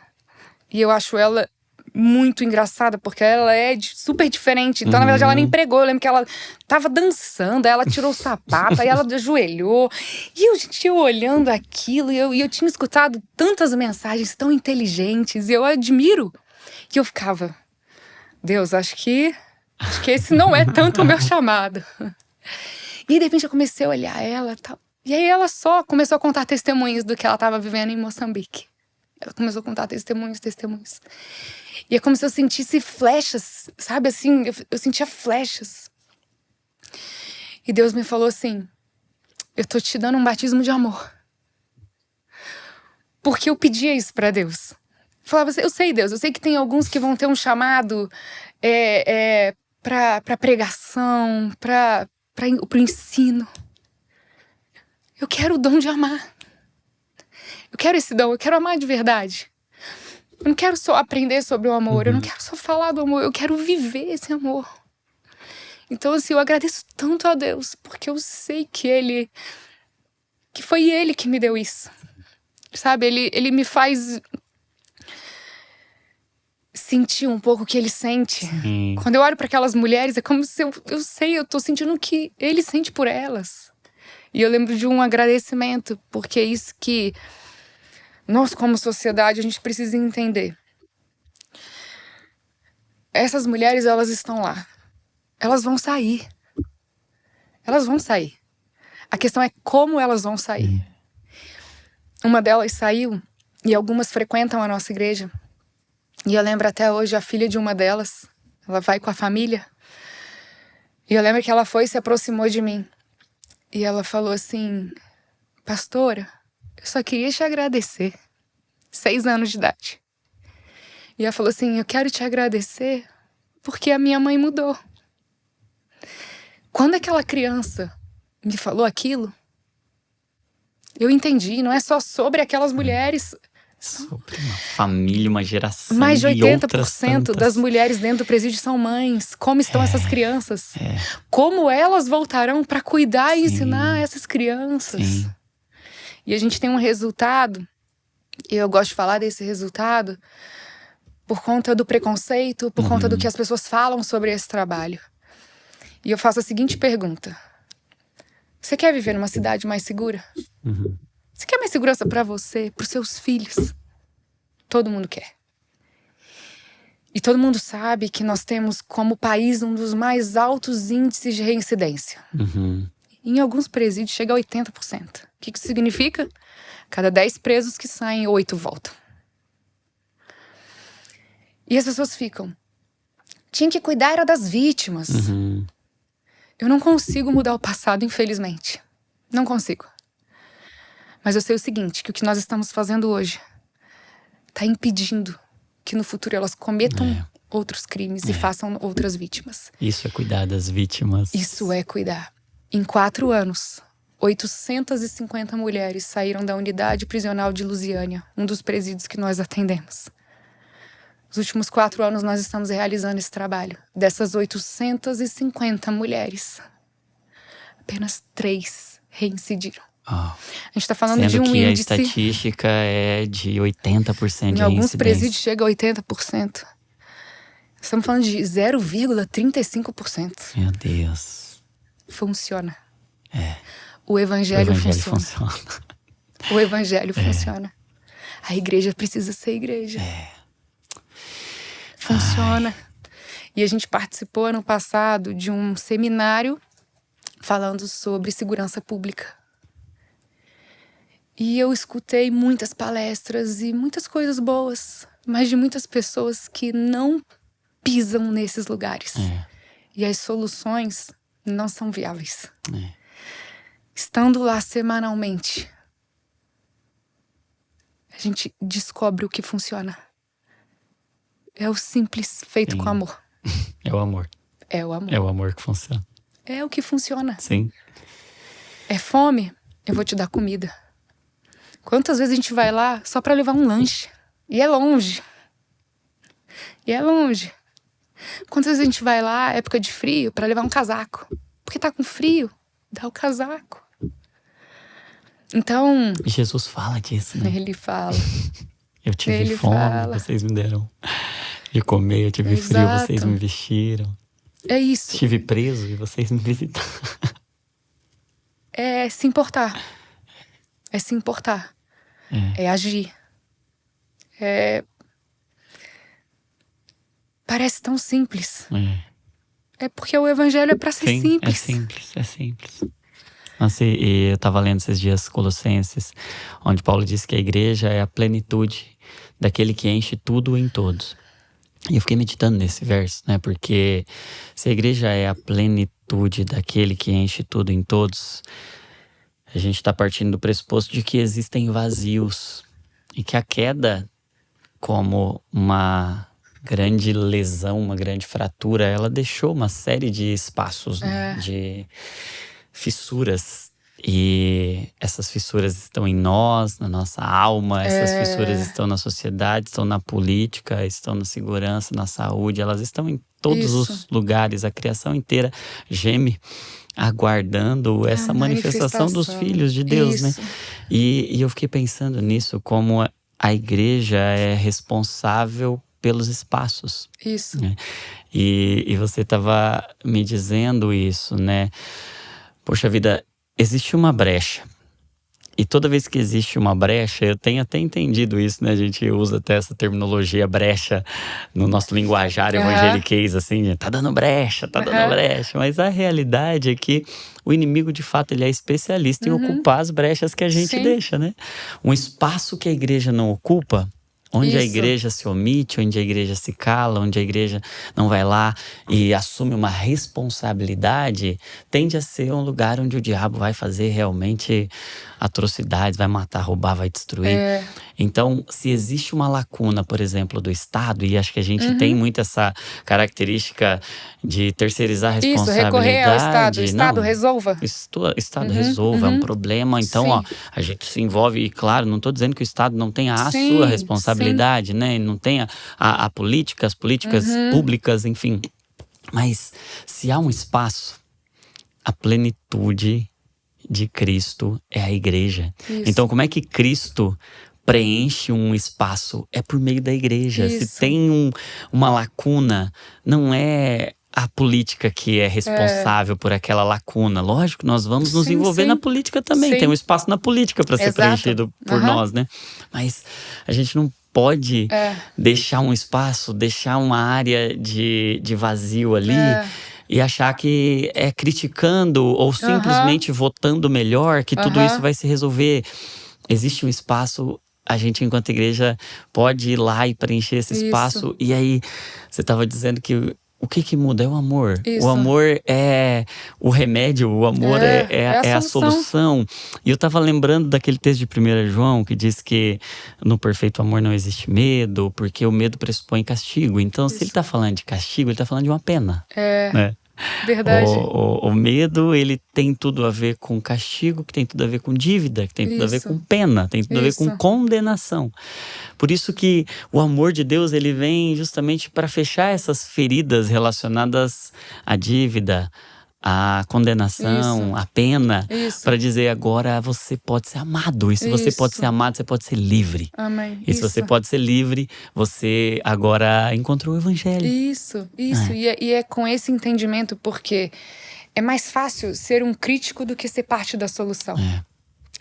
e eu acho ela muito engraçada, porque ela é super diferente. Então, na verdade, ela nem pregou. Eu lembro que ela tava dançando, aí ela tirou o sapato, aí ela ajoelhou. E eu olhando aquilo, e eu tinha escutado tantas mensagens tão inteligentes, e eu admiro. E eu ficava, Deus, acho que esse não é tanto o meu chamado. E aí, de repente, eu comecei a olhar ela e tal. E aí ela só começou a contar testemunhos do que ela estava vivendo em Moçambique. Ela começou a contar testemunhos. E é como se eu sentisse flechas, sabe assim? Eu sentia flechas. E Deus me falou assim: eu tô te dando um batismo de amor. Porque eu pedia isso pra Deus. Eu falava assim, eu sei, Deus, eu sei que tem alguns que vão ter um chamado pra pregação, pro ensino. Eu quero o dom de amar. Eu quero esse dom, eu quero amar de verdade. Eu não quero só aprender sobre o amor, eu não quero só falar do amor, eu quero viver esse amor. Então, assim, eu agradeço tanto a Deus, porque eu sei que foi Ele que me deu isso. Sabe, Ele me faz sentir um pouco o que Ele sente. Quando eu olho para aquelas mulheres, é como se eu tô sentindo o que Ele sente por elas. E eu lembro de um agradecimento, porque é isso que nós, como sociedade, a gente precisa entender. Essas mulheres, elas estão lá. Elas vão sair. Elas vão sair. A questão é como elas vão sair. Uma delas saiu, e algumas frequentam a nossa igreja. E eu lembro até hoje, a filha de uma delas, ela vai com a família. E eu lembro que ela foi e se aproximou de mim. E ela falou assim: pastora, eu só queria te agradecer. 6 anos de idade. E ela falou assim: eu quero te agradecer porque a minha mãe mudou. Quando aquela criança me falou aquilo, eu entendi, não é só sobre aquelas mulheres. Sobre uma família, uma geração. Mais de e outras 80% tantas. das mulheres dentro do presídio são mães. Como estão essas crianças? Como elas voltarão para cuidar e ensinar essas crianças? E a gente tem um resultado, e eu gosto de falar desse resultado, por conta do preconceito, por conta do que as pessoas falam sobre esse trabalho. E eu faço a seguinte pergunta: você quer viver numa cidade mais segura? Você quer mais segurança para você, para os seus filhos? Todo mundo quer. E todo mundo sabe que nós temos como país um dos mais altos índices de reincidência. Em alguns presídios chega a 80%. O que isso significa? Cada 10 presos que saem, 8 voltam. E as pessoas ficam: tinha que cuidar era das vítimas. Eu não consigo mudar o passado, infelizmente. Não consigo. Mas eu sei o seguinte, que o que nós estamos fazendo hoje está impedindo que no futuro elas cometam outros crimes e façam outras vítimas. Isso é cuidar das vítimas. Isso é cuidar. Em 4 anos, 850 mulheres saíram da unidade prisional de Lusiânia, um dos presídios que nós atendemos. Nos últimos 4 anos nós estamos realizando esse trabalho. Dessas 850 mulheres, apenas 3 reincidiram. A gente está falando Sendo de um que índice... a estatística é de 80% de Em alguns reincidência. presídios chega a 80%. Estamos falando de 0,35%. Meu Deus. Funciona. É. O evangelho funciona. funciona. O evangelho funciona. A igreja precisa ser igreja. Funciona. E a gente participou ano passado de um seminário falando sobre segurança pública. E eu escutei muitas palestras e muitas coisas boas, mas de muitas pessoas que não pisam nesses lugares. E as soluções não são viáveis. Estando lá semanalmente, a gente descobre o que funciona. É o simples feito com amor. É o amor. É o amor. É o amor que funciona. É o que funciona. Sim. É fome? Eu vou te dar comida. Quantas vezes a gente vai lá só pra levar um lanche? E é longe. E é longe. Quantas vezes a gente vai lá, época de frio, pra levar um casaco? Porque tá com frio, dá o casaco. Então... E Jesus fala disso, né? Ele fala. Eu tive Ele fome, fala. vocês me deram de comer. Eu tive frio, Exato. vocês me vestiram. É isso. Estive preso e vocês me visitaram. É se importar. É se importar. É agir. Parece tão simples. É porque o evangelho é pra ser Sim, simples. é simples. Nossa, e eu estava lendo esses dias Colossenses, onde Paulo diz que a igreja é a plenitude daquele que enche tudo em todos. E eu fiquei meditando nesse verso, né? Porque se a igreja é a plenitude daquele que enche tudo em todos, a gente está partindo do pressuposto de que existem vazios e que a queda, como uma grande lesão, uma grande fratura, ela deixou uma série de espaços, né? De fissuras. E essas fissuras estão em nós, na nossa alma, essas fissuras estão na sociedade, estão na política, estão na segurança, na saúde, elas estão em todos os lugares. A criação inteira geme aguardando essa manifestação dos filhos de Deus, né? E eu fiquei pensando nisso, como a igreja é responsável pelos espaços. Isso. Né? E você estava me dizendo isso, né? Poxa vida, existe uma brecha. E toda vez que existe uma brecha, eu tenho até entendido isso, né? A gente usa até essa terminologia brecha no nosso linguajar evangeliquez, assim, tá dando brecha, tá dando brecha. Mas a realidade é que o inimigo, de fato, ele é especialista em ocupar as brechas que a gente deixa, né? Um espaço que a igreja não ocupa, onde a igreja se omite, onde a igreja se cala, onde a igreja não vai lá e assume uma responsabilidade, tende a ser um lugar onde o diabo vai fazer realmente atrocidades, vai matar, roubar, vai destruir. Então, se existe uma lacuna, por exemplo, do Estado, e acho que a gente tem muito essa característica de terceirizar a responsabilidade. Isso, recorrer ao Estado. O Estado resolva. Estado resolva, é um problema. Então, ó, a gente se envolve, e claro, não estou dizendo que o Estado não tenha a sua responsabilidade, né? Não tenha a política, as políticas públicas, enfim. Mas se há um espaço, a plenitude de Cristo é a igreja. Então, como é que Cristo preenche um espaço? É por meio da igreja. Se tem uma lacuna, não é a política que é responsável por aquela lacuna. Lógico, nós vamos nos envolver na política também. Tem um espaço na política para ser preenchido por nós, né? Mas a gente não pode deixar um espaço, deixar uma área de vazio ali e achar que é criticando ou simplesmente votando melhor que tudo isso vai se resolver. Existe um espaço, a gente enquanto igreja pode ir lá e preencher esse espaço. E aí, você estava dizendo que o que muda é o amor. O amor é o remédio, o amor é a solução. E eu estava lembrando daquele texto de 1 João que diz que no perfeito amor não existe medo, porque o medo pressupõe castigo. Então, se ele está falando de castigo, ele está falando de uma pena. Né? Verdade. O medo, ele tem tudo a ver com castigo, que tem tudo a ver com dívida, que tem tudo a ver Isso. com pena, tem tudo a ver com Isso. condenação. Por isso que o amor de Deus, ele vem justamente para fechar essas feridas relacionadas à dívida, à condenação, Isso. à pena, Isso. para dizer agora você pode ser amado. E se você pode Isso. ser amado, você pode ser livre. Amém. E se você pode ser livre, você agora encontrou o evangelho. Isso. E é com esse entendimento, porque é mais fácil ser um crítico do que ser parte da solução.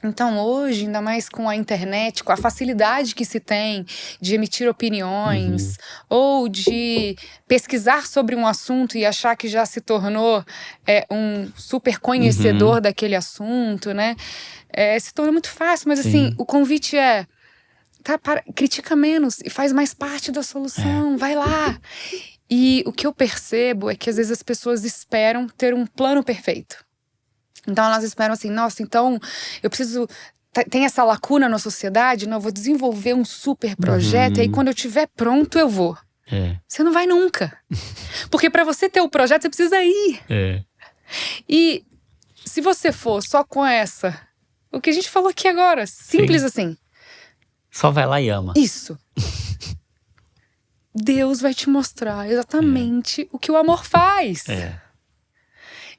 Então hoje, ainda mais com a internet, com a facilidade que se tem de emitir opiniões ou de pesquisar sobre um assunto e achar que já se tornou um super conhecedor daquele assunto, né? Se torna muito fácil, mas assim, o convite é critica menos e faz mais parte da solução, vai lá. E o que eu percebo é que às vezes as pessoas esperam ter um plano perfeito. Então elas esperam assim, nossa, então eu preciso. Tem essa lacuna na sociedade, não, eu vou desenvolver um super projeto, e aí quando eu estiver pronto eu vou. Você não vai nunca. Porque para você ter o projeto, você precisa ir. E se você for só com o que a gente falou aqui agora, simples assim. Só vai lá e ama. Isso. Deus vai te mostrar exatamente o que o amor faz.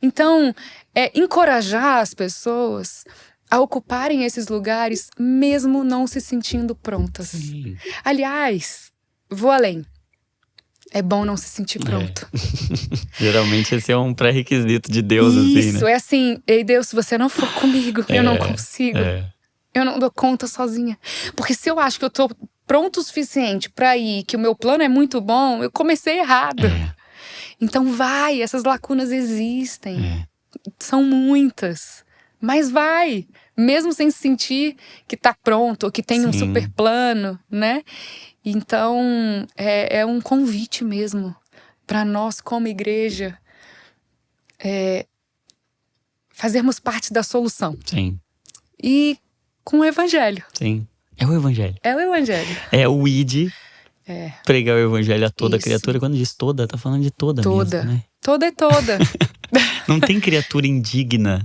Então, encorajar as pessoas a ocuparem esses lugares mesmo não se sentindo prontas. Sim. Aliás, vou além. É bom não se sentir pronto. Geralmente esse é um pré-requisito de Deus, Isso, assim, né? é assim, ei Deus, se você não for comigo, eu não consigo. Eu não dou conta sozinha. Porque se eu acho que eu tô pronto o suficiente pra ir, que o meu plano é muito bom, eu comecei errado. Então vai, essas lacunas existem. São muitas. Mas vai, mesmo sem sentir que tá pronto, ou que tem um super plano, né? Então, é um convite mesmo para nós, como igreja, fazermos parte da solução. Sim. E com o evangelho. Sim. É o evangelho. É o evangelho. É o id. Pregar o evangelho a toda criatura. Quando diz toda, tá falando de toda mesmo, né? Toda é toda. Não tem criatura indigna.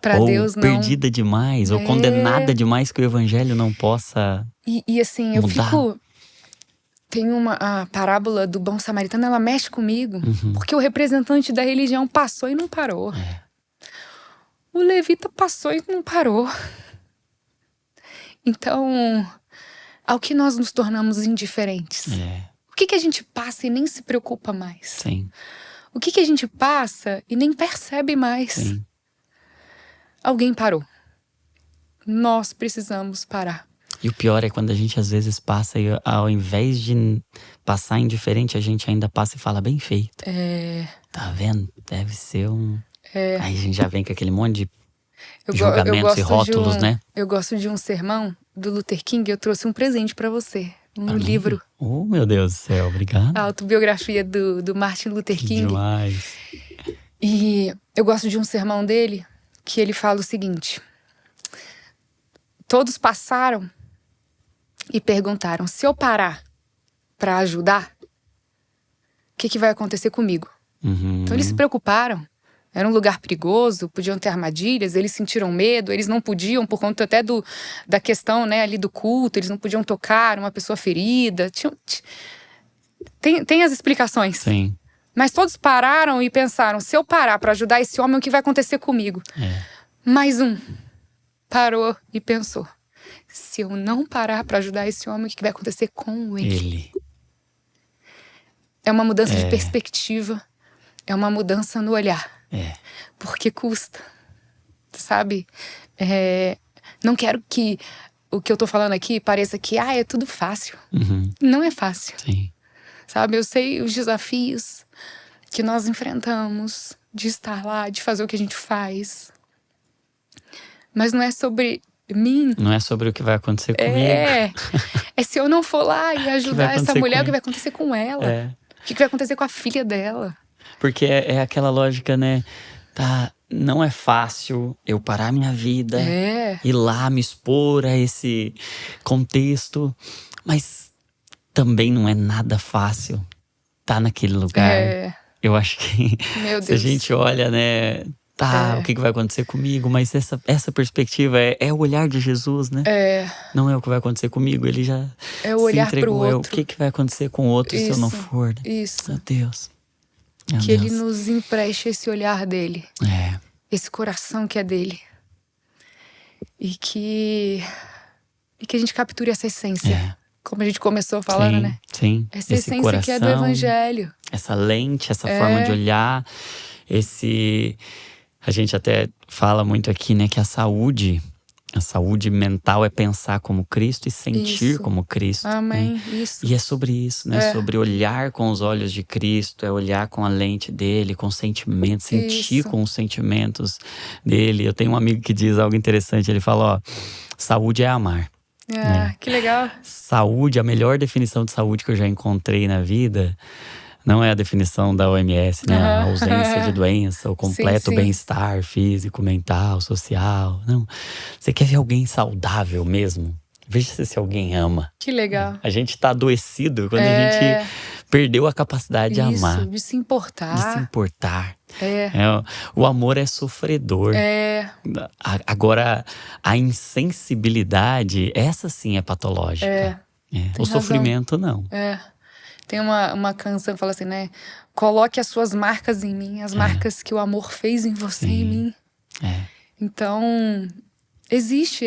Pra ou Deus não. perdida demais, ou condenada demais que o evangelho não possa E assim, eu mudar. Tem a parábola do bom samaritano, ela mexe comigo. Porque o representante da religião passou e não parou. O levita passou e não parou. Então, ao que nós nos tornamos indiferentes? O que a gente passa e nem se preocupa mais? Sim. O que a gente passa e nem percebe mais? Sim. Alguém parou. Nós precisamos parar. E o pior é quando a gente às vezes passa e ao invés de passar indiferente, a gente ainda passa e fala bem feito. Tá vendo? Deve ser um... Aí a gente já vem com aquele monte de julgamentos e rótulos, né? Eu gosto de um sermão do Luther King. Eu trouxe um presente pra você. Livro. Oh, meu Deus do céu, obrigado. A autobiografia do Martin Luther King. Demais. E eu gosto de um sermão dele que ele fala o seguinte: todos passaram e perguntaram, se eu parar pra ajudar, o que vai acontecer comigo? Então eles se preocuparam. Era um lugar perigoso, podiam ter armadilhas, eles sentiram medo, eles não podiam, por conta até da questão, né, ali do culto, eles não podiam tocar uma pessoa ferida. Tem as explicações. Sim. Mas todos pararam e pensaram, se eu parar pra ajudar esse homem, o que vai acontecer comigo? Mais um parou e pensou, se eu não parar pra ajudar esse homem, o que vai acontecer com ele? É uma mudança de perspectiva, é uma mudança no olhar. Porque custa, sabe? Não quero que o que eu tô falando aqui pareça que é tudo fácil. Não é fácil. Sim. Sabe? Eu sei os desafios que nós enfrentamos de estar lá, de fazer o que a gente faz. Mas não é sobre mim. Não é sobre o que vai acontecer comigo. É se eu não for lá e ajudar essa mulher, o que vai acontecer com ela? O que vai acontecer com a filha dela? Porque é aquela lógica, né? Tá, não é fácil eu parar minha vida, ir lá me expor a esse contexto, mas também não é nada fácil tá naquele lugar, Eu acho que Meu se a Deus. gente olha, né? Tá, o que vai acontecer comigo? Mas essa perspectiva é o olhar de Jesus, né? Não é o que vai acontecer comigo. Ele já É o se olhar pro entregou. É o outro. que vai acontecer com o outro se eu não Isso, for, né? isso. Meu Deus. Meu Que ele Deus. nos empreste esse olhar dele. É, Esse coração que é dele. E que a gente capture essa essência. é. Como a gente começou falando, Sim, né? sim. Essa Esse essência coração, que é do evangelho. essa lente, essa forma de olhar, a gente até fala muito aqui, né, que a saúde mental é pensar como Cristo e sentir Isso. como Cristo. Amém. Né? Isso. E é sobre isso, né? Sobre olhar com os olhos de Cristo, é olhar com a lente dele, com sentimentos, sentir Isso. com os sentimentos dele. Eu tenho um amigo que diz algo interessante, ele fala, ó, saúde é amar. Né? Que legal. Saúde, a melhor definição de saúde que eu já encontrei na vida, não é a definição da OMS, né? A ausência de doença, o completo sim. bem-estar físico, mental, social. Não. Você quer ver alguém saudável mesmo? Veja se alguém ama. Que legal. A gente tá adoecido quando a gente perdeu a capacidade de amar. De se importar. De se importar. O amor é sofredor. Agora, a insensibilidade, essa sim é patológica. O sofrimento, não. Tem uma canção que fala assim, né? Coloque as suas marcas em mim, as marcas que o amor fez em você e em mim. Então, existe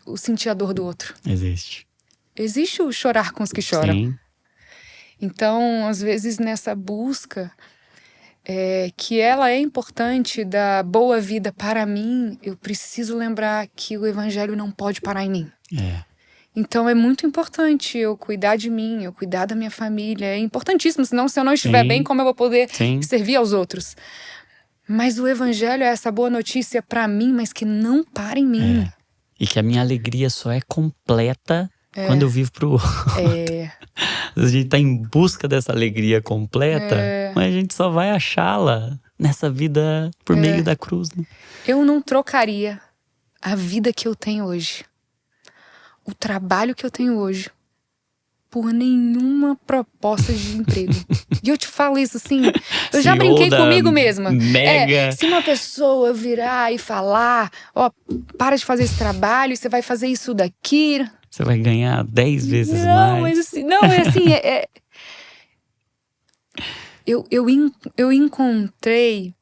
o sentir a dor do outro. Existe. Existe o chorar com os que choram. Sim. Então, às vezes, nessa busca, que ela é importante da boa vida para mim, eu preciso lembrar que o evangelho não pode parar em mim. Então é muito importante eu cuidar de mim, eu cuidar da minha família. É importantíssimo, senão se eu não estiver bem, como eu vou poder servir aos outros? Mas o evangelho é essa boa notícia para mim, mas que não para em mim. E que a minha alegria só é completa quando eu vivo pro outro. A gente tá em busca dessa alegria completa, mas a gente só vai achá-la nessa vida por meio da cruz. Né? Eu não trocaria a vida que eu tenho hoje, o trabalho que eu tenho hoje, por nenhuma proposta de emprego. E eu te falo isso assim, eu já brinquei comigo mesma. Se uma pessoa virar e falar, ó, para de fazer esse trabalho, você vai fazer isso daqui. Você vai ganhar 10 vezes mais. Eu encontrei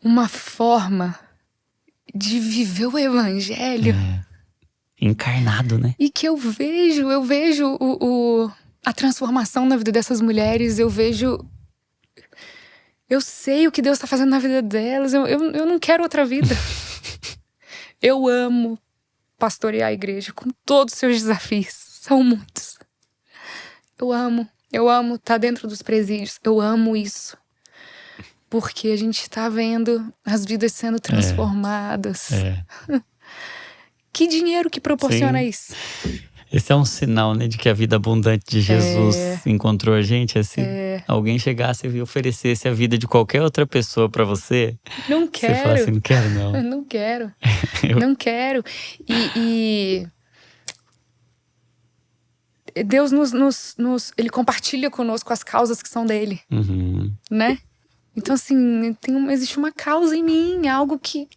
uma forma de viver o evangelho. Encarnado, né? E que eu vejo a transformação na vida dessas mulheres, eu sei o que Deus está fazendo na vida delas, eu não quero outra vida. Eu amo pastorear a igreja com todos os seus desafios, são muitos. Eu amo estar dentro dos presídios, eu amo isso. Porque a gente está vendo as vidas sendo transformadas. Que dinheiro que proporciona isso? Esse é um sinal, né, de que a vida abundante de Jesus encontrou a gente. Se alguém chegasse e oferecesse a vida de qualquer outra pessoa pra você, não quero. Você fala assim, não quero não. Eu não quero. Não quero. E Deus Ele compartilha conosco as causas que são dele. Né? Então assim, existe uma causa em mim, algo que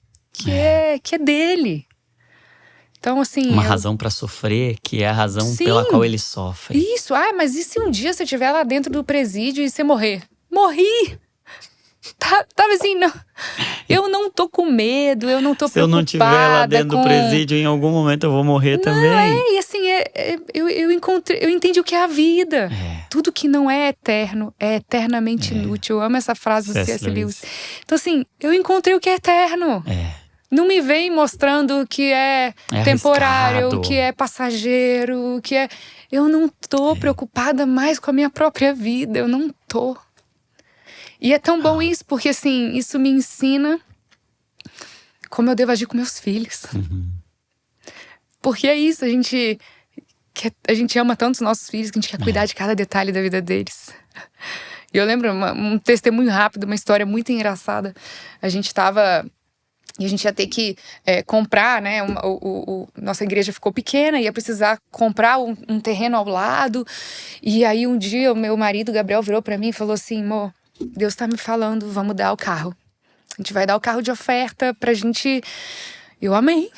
é dele. Então, assim, uma razão pra sofrer, que é a razão pela qual ele sofre. Isso, mas e se um dia você estiver lá dentro do presídio e você morrer? Morri! Tava assim, não. Eu não tô com medo, eu não tô preocupada. Se eu não estiver lá dentro do presídio, em algum momento eu vou morrer também. E assim, eu entendi o que é a vida. Tudo que não é eterno é eternamente inútil. Eu amo essa frase do C.S. Lewis. Então, assim, eu encontrei o que é eterno. Não me vem mostrando que é temporário, arriscado. Que é passageiro, que é... Eu não tô preocupada mais com a minha própria vida, eu não tô. E é tão bom isso, porque assim, isso me ensina como eu devo agir com meus filhos. Porque é isso, a gente ama tanto os nossos filhos que a gente quer cuidar de cada detalhe da vida deles. E eu lembro um testemunho rápido, uma história muito engraçada. A gente tava E a gente ia ter que comprar, né? Nossa igreja ficou pequena, ia precisar comprar um terreno ao lado. E aí um dia o meu marido, Gabriel, virou pra mim e falou assim: amor, Deus tá me falando, vamos dar o carro. A gente vai dar o carro de oferta pra gente. Eu amei.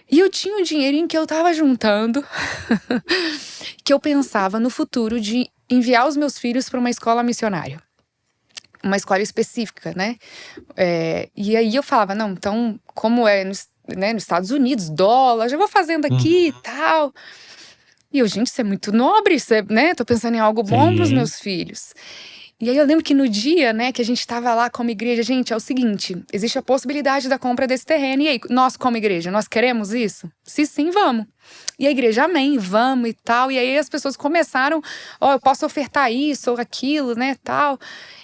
E eu tinha um dinheirinho que eu tava juntando, que eu pensava no futuro de enviar os meus filhos para uma escola missionária. Uma escola específica, né? E aí eu falava, não, então, como nos Estados Unidos, dólar, já vou fazendo aqui e tal. E eu, gente, isso é muito nobre, isso né? Tô pensando em algo bom pros meus filhos. E aí eu lembro que no dia, né, que a gente tava lá como igreja, gente, é o seguinte, existe a possibilidade da compra desse terreno. E aí, nós como igreja, nós queremos isso? Se sim, vamos. E a igreja, amém, vamos e tal. E aí as pessoas começaram, eu posso ofertar isso ou aquilo, né, tal.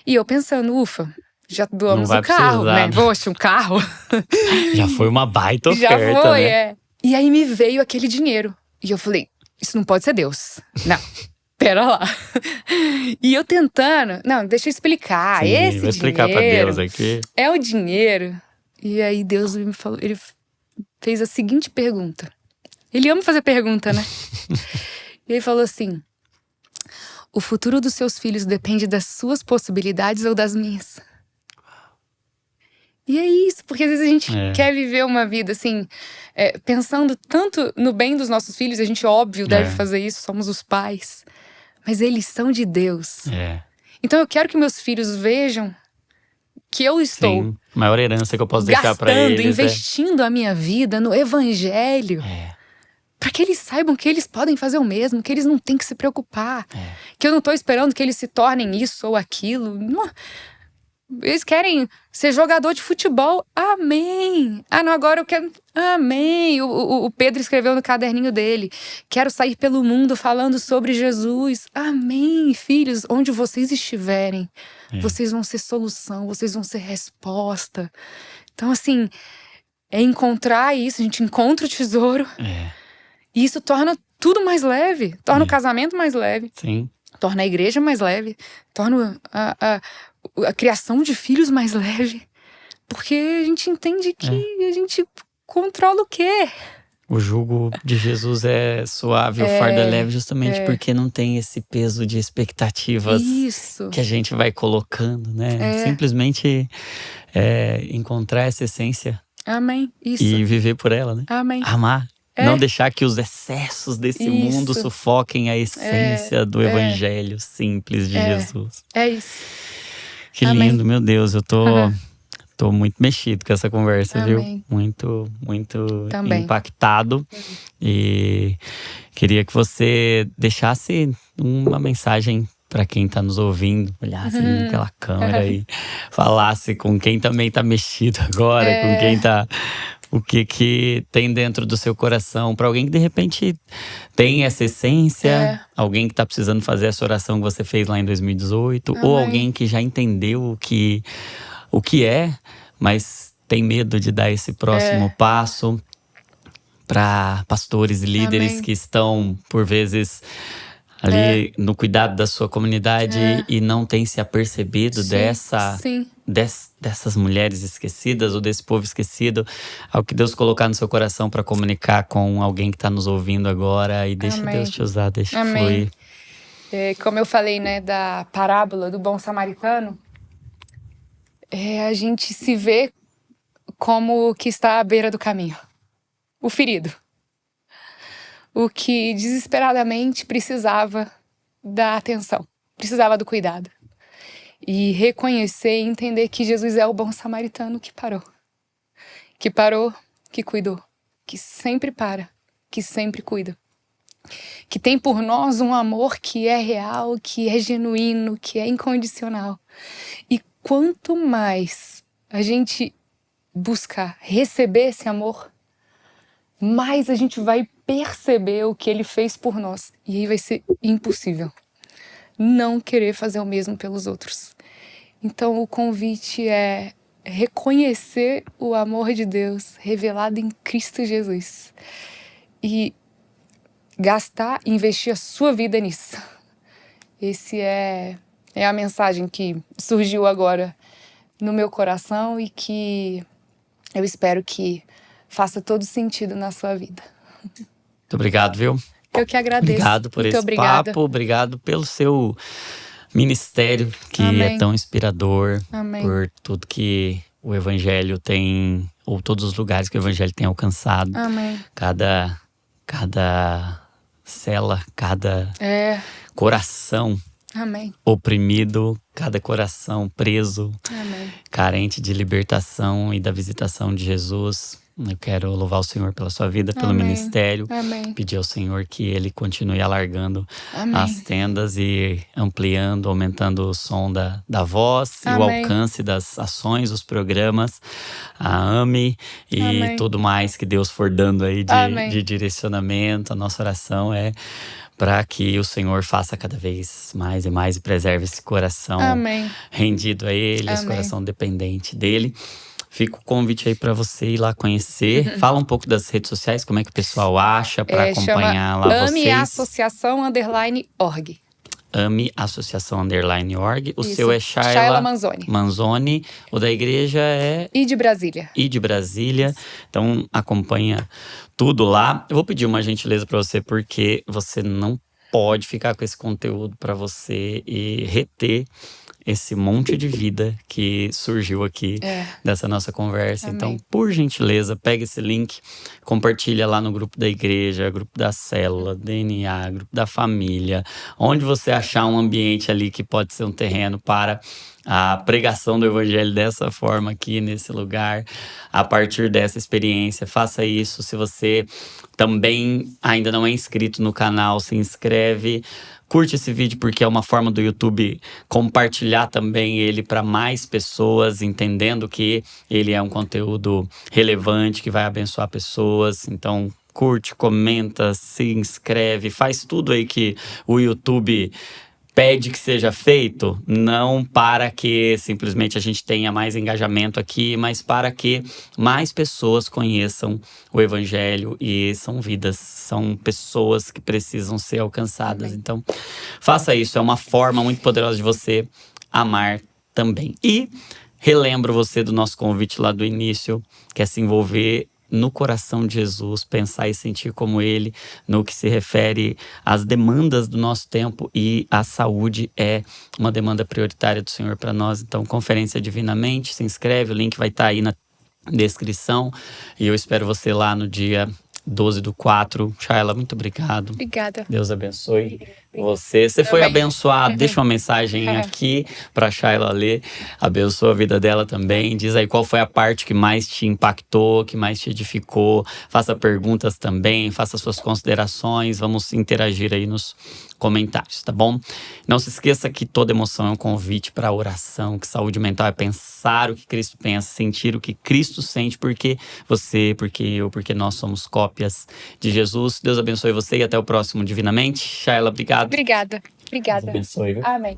E eu pensando, ufa, já doamos o carro, né? Poxa, um carro. Já foi uma baita oferta, já foi, né? E aí me veio aquele dinheiro. E eu falei, isso não pode ser Deus. Não. Pera lá. E eu tentando. Não, deixa eu explicar. Sim, esse vou explicar pra Deus aqui. É o dinheiro. E aí Deus me falou, ele fez a seguinte pergunta. Ele ama fazer pergunta, né? E ele falou assim: o futuro dos seus filhos depende das suas possibilidades ou das minhas? E é isso, porque às vezes a gente quer viver uma vida assim, pensando tanto no bem dos nossos filhos, a gente, óbvio, deve fazer isso, somos os pais. Mas eles são de Deus. Então eu quero que meus filhos vejam que eu estou Sim, a maior herança que eu posso deixar pra eles, investindo a minha vida no evangelho. Para que eles saibam que eles podem fazer o mesmo, que eles não têm que se preocupar. Que eu não tô esperando que eles se tornem isso ou aquilo. Não. Eles querem ser jogador de futebol. Amém. Ah, não, agora eu quero. Amém. O Pedro escreveu no caderninho dele: quero sair pelo mundo falando sobre Jesus. Amém, filhos. Onde vocês estiverem, vocês vão ser solução, vocês vão ser resposta. Então, assim, é encontrar isso. A gente encontra o tesouro. E isso torna tudo mais leve. Torna o casamento mais leve. Sim. Torna a igreja mais leve. Torna a criação de filhos mais leve. Porque a gente entende que a gente controla o quê? O jugo de Jesus é suave, o fardo é leve, justamente porque não tem esse peso de expectativas que a gente vai colocando, né? Simplesmente encontrar essa essência. Amém. Isso. E viver por ela, né? Amém. Amar. Não deixar que os excessos desse mundo sufoquem a essência do evangelho simples de Jesus. É isso. Que lindo, meu Deus. Eu tô muito mexido com essa conversa, viu? Muito, muito impactado. E queria que você deixasse uma mensagem para quem tá nos ouvindo, olhasse ali naquela câmera e falasse com quem também tá mexido agora, com quem tá… O que tem dentro do seu coração para alguém que de repente tem essa essência, alguém que tá precisando fazer essa oração que você fez lá em 2018, ou alguém que já entendeu o que é, mas tem medo de dar esse próximo passo, para pastores e líderes que estão, por vezes, ali no cuidado da sua comunidade e não tem se apercebido dessas mulheres esquecidas ou desse povo esquecido, ao que Deus colocar no seu coração para comunicar com alguém que está nos ouvindo agora, e deixa Deus te usar, deixa fluir. Como eu falei, né, da parábola do bom samaritano, a gente se vê como o que está à beira do caminho, o ferido, o que desesperadamente precisava da atenção, precisava do cuidado. E reconhecer e entender que Jesus é o bom samaritano que parou, que cuidou, que sempre para, que sempre cuida. Que tem por nós um amor que é real, que é genuíno, que é incondicional. E quanto mais a gente buscar receber esse amor, mais a gente vai perceber o que ele fez por nós. E aí vai ser impossível não querer fazer o mesmo pelos outros. Então o convite é reconhecer o amor de Deus revelado em Cristo Jesus. E investir a sua vida nisso. Esse é a mensagem que surgiu agora no meu coração e que eu espero que faça todo sentido na sua vida. Muito obrigado, viu? Eu que agradeço. Obrigado por Muito esse obrigada. papo, obrigado pelo seu ministério, que Amém. é tão inspirador, Amém. por tudo que o Evangelho tem, ou todos os lugares que o Evangelho tem alcançado. Amém. Cada cela, cada coração Amém. oprimido, cada coração preso, Amém. carente de libertação e da visitação de Jesus. Eu quero louvar o Senhor pela sua vida, pelo Amém. ministério. Amém. Pedir ao Senhor que Ele continue alargando Amém. as tendas e ampliando, aumentando o som da voz e o Amém. alcance das ações, os programas, a AME e Amém. tudo mais que Deus for dando aí Amém. de direcionamento. A nossa oração é para que o Senhor faça cada vez mais e mais e preserve esse coração Amém. rendido a Ele, esse Amém. coração dependente dele. Fica o convite aí para você ir lá conhecer. Fala um pouco das redes sociais, como é que o pessoal acha para acompanhar Chama lá AME vocês. Associação_org. AME Associação_org. O Isso. seu é Shayla Shayla Manzoni. Manzoni. O da igreja é E de Brasília. I de Brasília. Então acompanha tudo lá. Eu vou pedir uma gentileza para você, porque você não pode ficar com esse conteúdo para você e reter esse monte de vida que surgiu aqui dessa nossa conversa. Amém. Então, por gentileza, pega esse link, compartilha lá no grupo da igreja, grupo da célula, DNA, grupo da família, onde você achar um ambiente ali que pode ser um terreno para a pregação do evangelho dessa forma aqui nesse lugar, a partir dessa experiência. Faça isso. Se você também ainda não é inscrito no canal, se inscreve. Curte esse vídeo, porque é uma forma do YouTube compartilhar também ele para mais pessoas, entendendo que ele é um conteúdo relevante, que vai abençoar pessoas. Então, curte, comenta, se inscreve, faz tudo aí que o YouTube pede que seja feito, não para que simplesmente a gente tenha mais engajamento aqui, mas para que mais pessoas conheçam o Evangelho, e são vidas, são pessoas que precisam ser alcançadas. Amém. Então, faça isso, é uma forma muito poderosa de você amar também. E relembro você do nosso convite lá do início, que é se envolver no coração de Jesus, pensar e sentir como Ele, no que se refere às demandas do nosso tempo, e a saúde é uma demanda prioritária do Senhor para nós. Então, Conferência Divinamente, se inscreve, o link vai estar aí na descrição, e eu espero você lá no dia 12/4. Shayla, muito obrigado. Obrigada. Deus abençoe você. Você foi Também. abençoado. Deixa uma mensagem aqui para Shayla ler. Abençoa a vida dela também. Diz aí qual foi a parte que mais te impactou, que mais te edificou. Faça perguntas também, faça suas considerações. Vamos interagir aí nos comentários, tá bom? Não se esqueça que toda emoção é um convite para oração, que saúde mental é pensar o que Cristo pensa, sentir o que Cristo sente, porque você, porque eu, porque nós somos cópias de Jesus. Deus abençoe você e até o próximo Divinamente. Shayla, obrigado. Obrigada. Deus abençoe, viu? Amém.